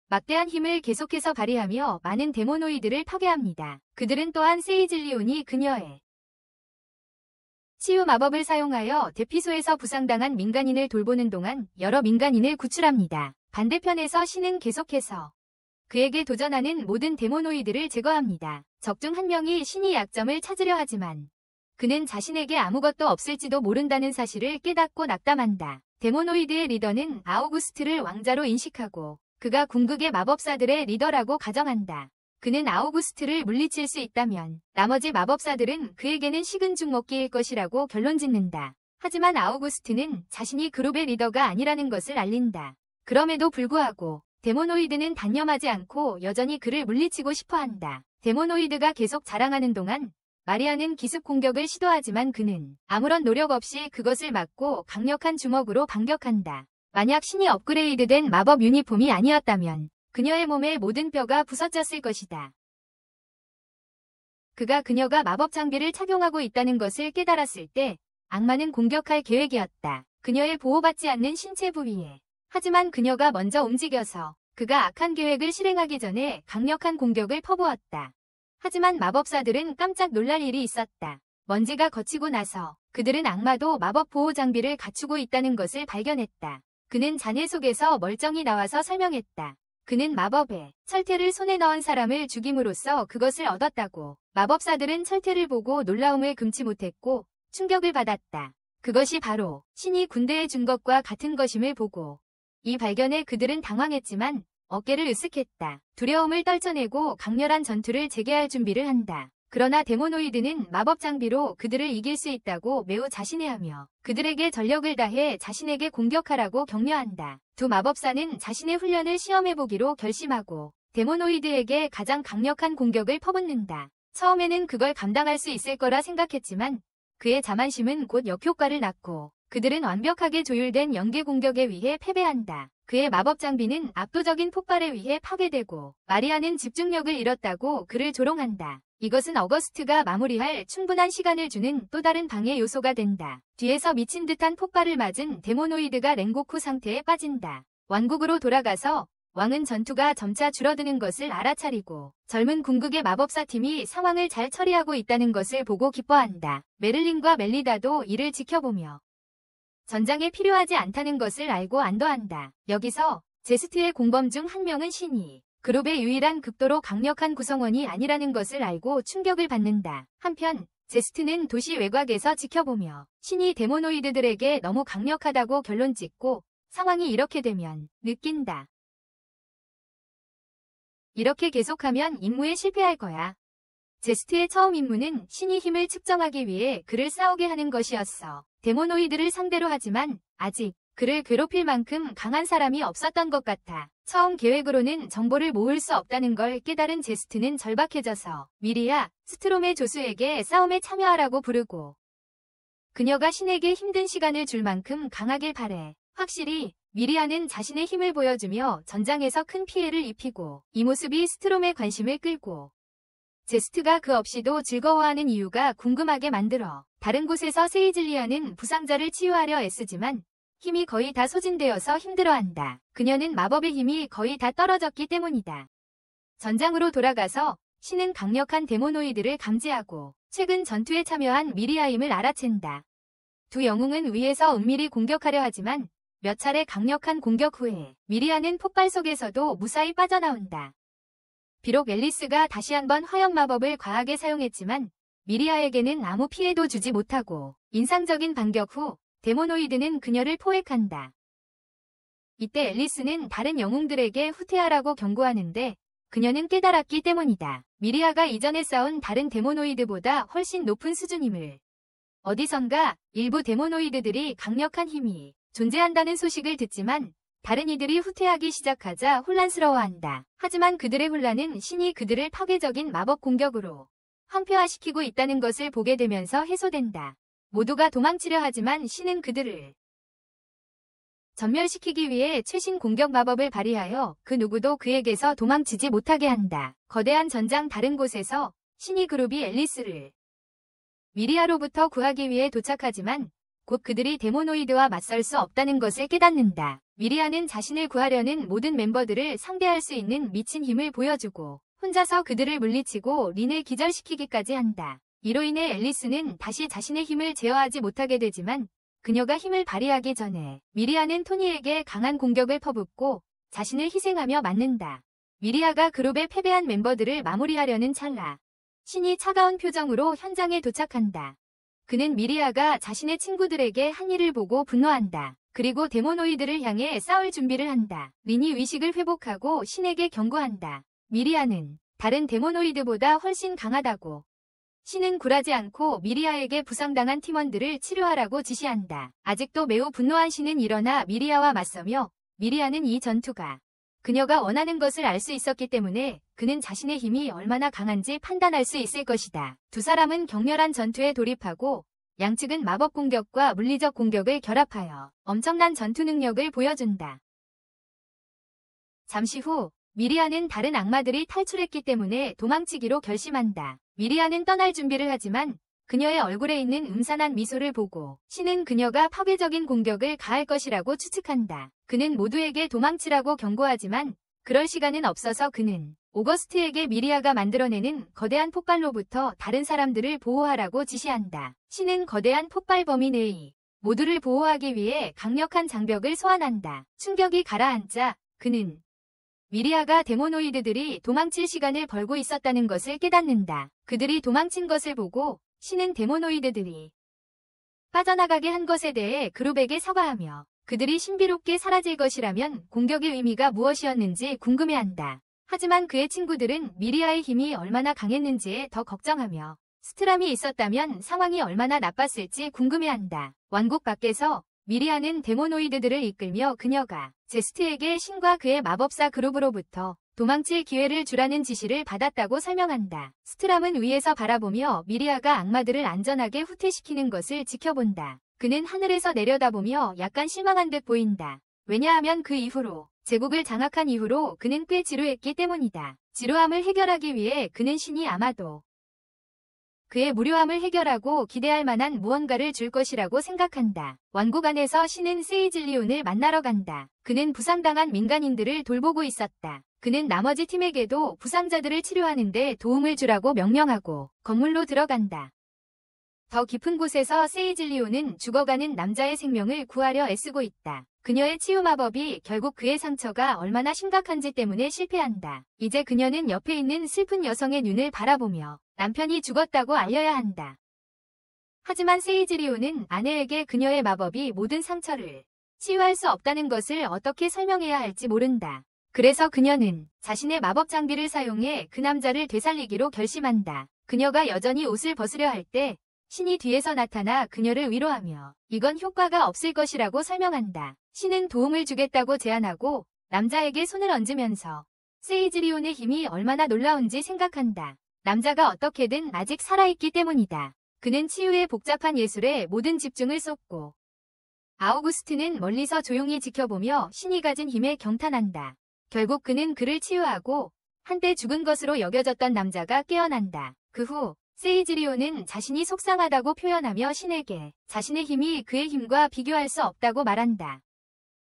막대한 힘을 계속해서 발휘하며 많은 데모노이드를 파괴합니다. 그들은 또한 세이즐리온이 그녀의 치유 마법을 사용하여 대피소에서 부상당한 민간인을 돌보는 동안 여러 민간인을 구출합니다. 반대편에서 신은 계속해서 그에게 도전하는 모든 데모노이드를 제거합니다. 적 중 한 명이 신이 약점을 찾으려 하지만 그는 자신에게 아무것도 없을지도 모른다는 사실을 깨닫고 낙담한다. 데모노이드의 리더는 아우구스트를 왕자로 인식하고 그가 궁극의 마법사들의 리더라고 가정한다. 그는 아우구스트를 물리칠 수 있다면 나머지 마법사들은 그에게는 식은 죽 먹기일 것이라고 결론짓는다. 하지만 아우구스트는 자신이 그룹의 리더가 아니라는 것을 알린다. 그럼에도 불구하고 데모노이드는 단념하지 않고 여전히 그를 물리치고 싶어한다. 데모노이드가 계속 자랑하는 동안 마리아는 기습 공격을 시도하지만 그는 아무런 노력 없이 그것을 막고 강력한 주먹으로 반격한다. 만약 신이 업그레이드된 마법 유니폼이 아니었다면 그녀의 몸의 모든 뼈가 부서졌을 것이다. 그녀가 마법 장비를 착용하고 있다는 것을 깨달았을 때 악마는 공격할 계획이었다. 그녀의 보호받지 않는 신체 부위에. 하지만 그녀가 먼저 움직여서 그가 악한 계획을 실행하기 전에 강력한 공격을 퍼부었다. 하지만 마법사들은 깜짝 놀랄 일이 있었다. 먼지가 거치고 나서 그들은 악마도 마법 보호 장비를 갖추고 있다는 것을 발견했다. 그는 잔해 속에서 멀쩡히 나와서 설명했다. 그는 마법에 철퇴를 손에 넣은 사람을 죽임으로써 그것을 얻었다고. 마법사들은 철퇴를 보고 놀라움을 금치 못했고 충격을 받았다. 그것이 바로 신이 군대에 준 것과 같은 것임을 보고 이 발견에 그들은 당황했지만 어깨를 으쓱했다. 두려움을 떨쳐내고 강렬한 전투를 재개할 준비를 한다. 그러나 데모노이드는 마법 장비로 그들을 이길 수 있다고 매우 자신해하며 그들에게 전력을 다해 자신에게 공격하라고 격려한다. 두 마법사는 자신의 훈련을 시험해보기로 결심하고 데모노이드에게 가장 강력한 공격을 퍼붓는다. 처음에는 그걸 감당할 수 있을 거라 생각했지만 그의 자만심은 곧 역효과를 낳고 그들은 완벽하게 조율된 연계 공격에 의해 패배한다. 그의 마법 장비는 압도적인 폭발에 의해 파괴되고 마리아는 집중력을 잃었다고 그를 조롱한다. 이것은 어거스트가 마무리할 충분한 시간을 주는 또 다른 방해 요소가 된다. 뒤에서 미친 듯한 폭발을 맞은 데모노이드가 랭고쿠 상태에 빠진다. 왕국으로 돌아가서 왕은 전투가 점차 줄어드는 것을 알아차리고 젊은 궁극의 마법사 팀이 상황을 잘 처리하고 있다는 것을 보고 기뻐한다. 메를린과 멜리다도 이를 지켜보며 전장에 필요하지 않다는 것을 알고 안도한다. 여기서 제스트의 공범 중 한 명은 신이 그룹의 유일한 극도로 강력한 구성원이 아니라는 것을 알고 충격을 받는다. 한편 제스트는 도시 외곽에서 지켜보며 신이 데모노이드들에게 너무 강력하다고 결론 짓고 상황이 이렇게 되면 느낀다. 이렇게 계속하면 임무에 실패할 거야. 제스트의 처음 임무는 신이 힘을 측정하기 위해 그를 싸우게 하는 것이었어. 데모노이드를 상대로 하지만 아직 그를 괴롭힐 만큼 강한 사람이 없었던 것 같아. 처음 계획으로는 정보를 모을 수 없다는 걸 깨달은 제스트는 절박해져서 미리아, 스트롬의 조수에게 싸움에 참여하라고 부르고 그녀가 신에게 힘든 시간을 줄 만큼 강하길 바래. 확실히 미리아는 자신의 힘을 보여주며 전장에서 큰 피해를 입히고 이 모습이 스트롬의 관심을 끌고 제스트가 그 없이도 즐거워하는 이유가 궁금하게 만들어. 다른 곳에서 세이즐리아는 부상자를 치유하려 애쓰지만 힘이 거의 다 소진되어서 힘들어한다. 그녀는 마법의 힘이 거의 다 떨어졌기 때문이다. 전장으로 돌아가서 신은 강력한 데모노이드를 감지하고 최근 전투에 참여한 미리아임을 알아챈다. 두 영웅은 위에서 은밀히 공격하려 하지만 몇 차례 강력한 공격 후에 미리아는 폭발 속에서도 무사히 빠져나온다. 비록 앨리스가 다시 한번 화염 마법을 과하게 사용했지만 미리아에게는 아무 피해도 주지 못하고 인상적인 반격 후 데모노이드는 그녀를 포획한다. 이때 앨리스는 다른 영웅들에게 후퇴하라고 경고하는데 그녀는 깨달았기 때문이다. 미리아가 이전에 싸운 다른 데모노이드보다 훨씬 높은 수준임을. 어디선가 일부 데모노이드들이 강력한 힘이 존재한다는 소식을 듣지만 다른 이들이 후퇴하기 시작하자 혼란스러워한다. 하지만 그들의 혼란은 신이 그들을 파괴적인 마법 공격으로 황폐화시키고 있다는 것을 보게 되면서 해소된다. 모두가 도망치려 하지만 신은 그들을 전멸시키기 위해 최신 공격 마법을 발휘하여 그 누구도 그에게서 도망치지 못하게 한다. 거대한 전장 다른 곳에서 신이 그룹이 앨리스를 미리아로부터 구하기 위해 도착하지만 곧 그들이 데모노이드와 맞설 수 없다는 것을 깨닫는다. 미리아는 자신을 구하려는 모든 멤버들을 상대할 수 있는 미친 힘을 보여주고 혼자서 그들을 물리치고 린을 기절시키기까지 한다. 이로 인해 앨리스는 다시 자신의 힘을 제어하지 못하게 되지만 그녀가 힘을 발휘하기 전에 미리아는 토니에게 강한 공격을 퍼붓고 자신을 희생하며 맞는다. 미리아가 그룹의 패배한 멤버들을 마무리하려는 찰나 신이 차가운 표정으로 현장에 도착한다. 그는 미리아가 자신의 친구들에게 한 일을 보고 분노한다. 그리고 데모노이드를 향해 싸울 준비를 한다. 린이 의식을 회복하고 신에게 경고한다. 미리아는 다른 데모노이드보다 훨씬 강하다고. 신은 굴하지 않고 미리아에게 부상당한 팀원들을 치료하라고 지시한다. 아직도 매우 분노한 신은 일어나 미리아와 맞서며 미리아는 이 전투가 그녀가 원하는 것을 알 수 있었기 때문에 그는 자신의 힘이 얼마나 강한지 판단할 수 있을 것이다. 두 사람은 격렬한 전투에 돌입하고 양측은 마법 공격과 물리적 공격을 결합하여 엄청난 전투 능력을 보여준다. 잠시 후 미리아는 다른 악마들이 탈출했기 때문에 도망치기로 결심한다. 미리아는 떠날 준비를 하지만 그녀의 얼굴에 있는 음산한 미소를 보고 신은 그녀가 파괴적인 공격을 가할 것이라고 추측한다. 그는 모두에게 도망치라고 경고하지만 그럴 시간은 없어서 그는 오거스트에게 미리아가 만들어내는 거대한 폭발로부터 다른 사람들을 보호하라고 지시한다. 신은 거대한 폭발 범위 내의 모두를 보호하기 위해 강력한 장벽을 소환한다. 충격이 가라앉자 그는 미리아가 데모노이드들이 도망칠 시간을 벌고 있었다는 것을 깨닫는다. 그들이 도망친 것을 보고 신은 데모노이드들이 빠져나가게 한 것에 대해 그룹에게 사과하며 그들이 신비롭게 사라질 것이라면 공격의 의미가 무엇이었는지 궁금해한다. 하지만 그의 친구들은 미리아의 힘이 얼마나 강했는지에 더 걱정하며 스트람이 있었다면 상황이 얼마나 나빴을지 궁금해한다. 왕국 밖에서 미리아는 데모노이드들을 이끌며 그녀가 제스트에게 신과 그의 마법사 그룹으로부터 도망칠 기회를 주라는 지시를 받았다고 설명한다. 스트람은 위에서 바라보며 미리아가 악마들을 안전하게 후퇴시키는 것을 지켜본다. 그는 하늘에서 내려다보며 약간 실망한 듯 보인다. 왜냐하면 그 이후로 제국을 장악한 이후로 그는 꽤 지루했기 때문이다. 지루함을 해결하기 위해 그는 신이 아마도 그의 무료함을 해결하고 기대할 만한 무언가를 줄 것이라고 생각한다. 왕국 안에서 신은 세이즐리온을 만나러 간다. 그는 부상당한 민간인들을 돌보고 있었다. 그는 나머지 팀에게도 부상자들을 치료하는 데 도움을 주라고 명령하고 건물로 들어간다. 더 깊은 곳에서 세이즐리온은 죽어가는 남자의 생명을 구하려 애쓰고 있다. 그녀의 치유 마법이 결국 그의 상처가 얼마나 심각한지 때문에 실패한다. 이제 그녀는 옆에 있는 슬픈 여성의 눈을 바라보며 남편이 죽었다고 알려야 한다. 하지만 세이즐리온은 아내에게 그녀의 마법이 모든 상처를 치유할 수 없다는 것을 어떻게 설명해야 할지 모른다. 그래서 그녀는 자신의 마법 장비를 사용해 그 남자를 되살리기로 결심한다. 그녀가 여전히 옷을 벗으려 할 때 신이 뒤에서 나타나 그녀를 위로하며 이건 효과가 없을 것이라고 설명한다. 신은 도움을 주겠다고 제안하고 남자에게 손을 얹으면서 세이즐리온의 힘이 얼마나 놀라운지 생각한다. 남자가 어떻게든 아직 살아있기 때문이다. 그는 치유의 복잡한 예술에 모든 집중을 쏟고 아우구스트는 멀리서 조용히 지켜보며 신이 가진 힘에 경탄한다. 결국 그는 그를 치유하고 한때 죽은 것으로 여겨졌던 남자가 깨어난다. 그 후 세이즐리온은 자신이 속상하다고 표현하며 신에게 자신의 힘이 그의 힘과 비교할 수 없다고 말한다.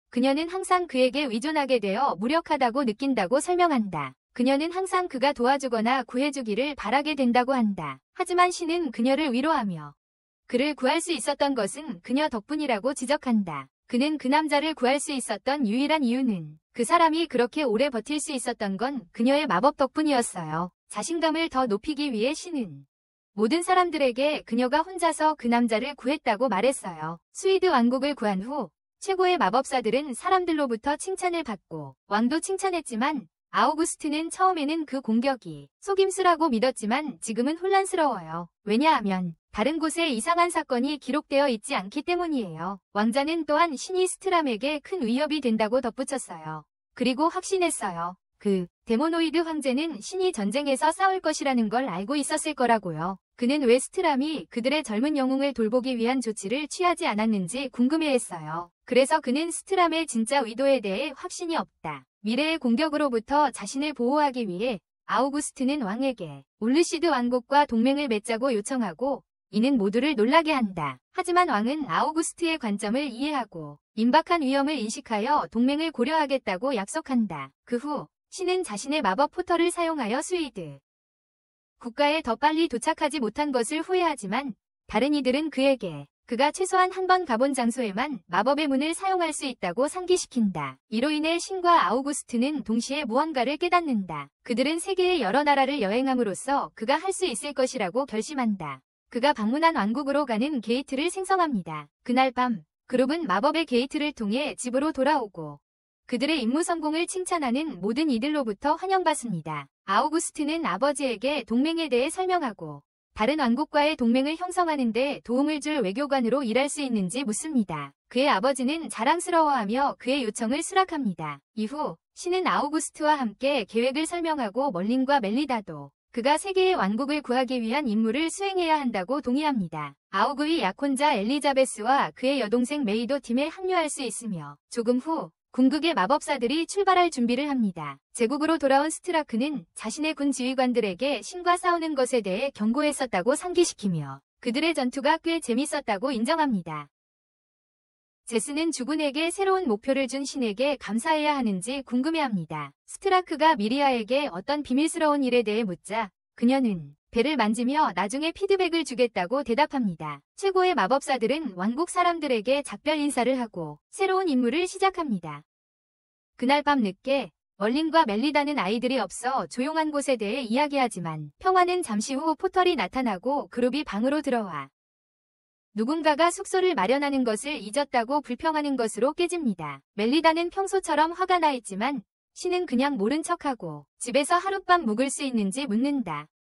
그녀는 항상 그에게 의존하게 되어 무력하다고 느낀다고 설명한다. 그녀는 항상 그가 도와주거나 구해주기를 바라게 된다고 한다. 하지만 신은 그녀를 위로하며 그를 구할 수 있었던 것은 그녀 덕분이라고 지적한다. 그는 그 남자를 구할 수 있었던 유일한 이유는 그 사람이 그렇게 오래 버틸 수 있었던 건 그녀의 마법 덕분이었어요. 자신감을 더 높이기 위해 신은 모든 사람들에게 그녀가 혼자서 그 남자를 구했다고 말했어요. 스위드 왕국을 구한 후 최고의 마법사들은 사람들로부터 칭찬을 받고 왕도 칭찬했지만 아우구스트는 처음에는 그 공격이 속임수라고 믿었지만 지금은 혼란스러워요. 왜냐하면 다른 곳에 이상한 사건이 기록되어 있지 않기 때문이에요. 왕자는 또한 신이 스트람에게 큰 위협이 된다고 덧붙였어요. 그리고 확신했어요. 그 데모노이드 황제는 신이 전쟁에서 싸울 것이라는 걸 알고 있었을 거라고요. 그는 왜 스트람이 그들의 젊은 영웅을 돌보기 위한 조치를 취하지 않았는지 궁금해했어요. 그래서 그는 스트람의 진짜 의도에 대해 확신이 없다. 미래의 공격으로부터 자신을 보호하기 위해 아우구스트는 왕에게 울르시드 왕국과 동맹을 맺자고 요청하고 이는 모두를 놀라게 한다. 하지만 왕은 아우구스트의 관점을 이해하고 임박한 위험을 인식하여 동맹을 고려하겠다고 약속한다. 그 후 신은 자신의 마법 포털을 사용하여 스위드 국가에 더 빨리 도착하지 못한 것을 후회하지만 다른 이들은 그에게 그가 최소한 한 번 가본 장소에만 마법의 문을 사용할 수 있다고 상기시킨다. 이로 인해 신과 아우구스트는 동시에 무언가를 깨닫는다. 그들은 세계의 여러 나라를 여행함으로써 그가 할 수 있을 것이라고 결심한다. 그가 방문한 왕국으로 가는 게이트를 생성합니다. 그날 밤 그룹은 마법의 게이트를 통해 집으로 돌아오고 그들의 임무 성공을 칭찬하는 모든 이들로부터 환영받습니다. 아우구스트는 아버지에게 동맹에 대해 설명하고 다른 왕국과의 동맹을 형성하는 데 도움을 줄 외교관으로 일할 수 있는지 묻습니다. 그의 아버지는 자랑스러워하며 그의 요청을 수락합니다. 이후 신은 아우구스트와 함께 계획을 설명하고 멀린과 멜리다도 그가 세계의 왕국을 구하기 위한 임무를 수행해야 한다고 동의합니다. 아우구의 약혼자 엘리자베스와 그의 여동생 메이도 팀에 합류할 수 있으며 조금 후 궁극의 마법사들이 출발할 준비를 합니다. 제국으로 돌아온 스트라크는 자신의 군 지휘관들에게 신과 싸우는 것에 대해 경고했었다고 상기시키며 그들의 전투가 꽤 재밌었다고 인정합니다. 제스는 주군에게 새로운 목표를 준 신에게 감사해야 하는지 궁금해합니다. 스트라크가 미리아에게 어떤 비밀스러운 일에 대해 묻자 그녀는 배를 만지며 나중에 피드백을 주겠다고 대답합니다. 최고의 마법사들은 왕국 사람들에게 작별 인사를 하고 새로운 임무를 시작합니다. 그날 밤 늦게 멀린과 멜리다는 아이들이 없어 조용한 곳에 대해 이야기하지만 평화는 잠시 후 포털이 나타나고 그룹이 방으로 들어와 누군가가 숙소를 마련하는 것을 잊었다고 불평하는 것으로 깨집니다. 멜리다는 평소처럼 화가 나 있지만 신은 그냥 모른 척하고 집에서 하룻밤 묵을 수 있는지 묻는다.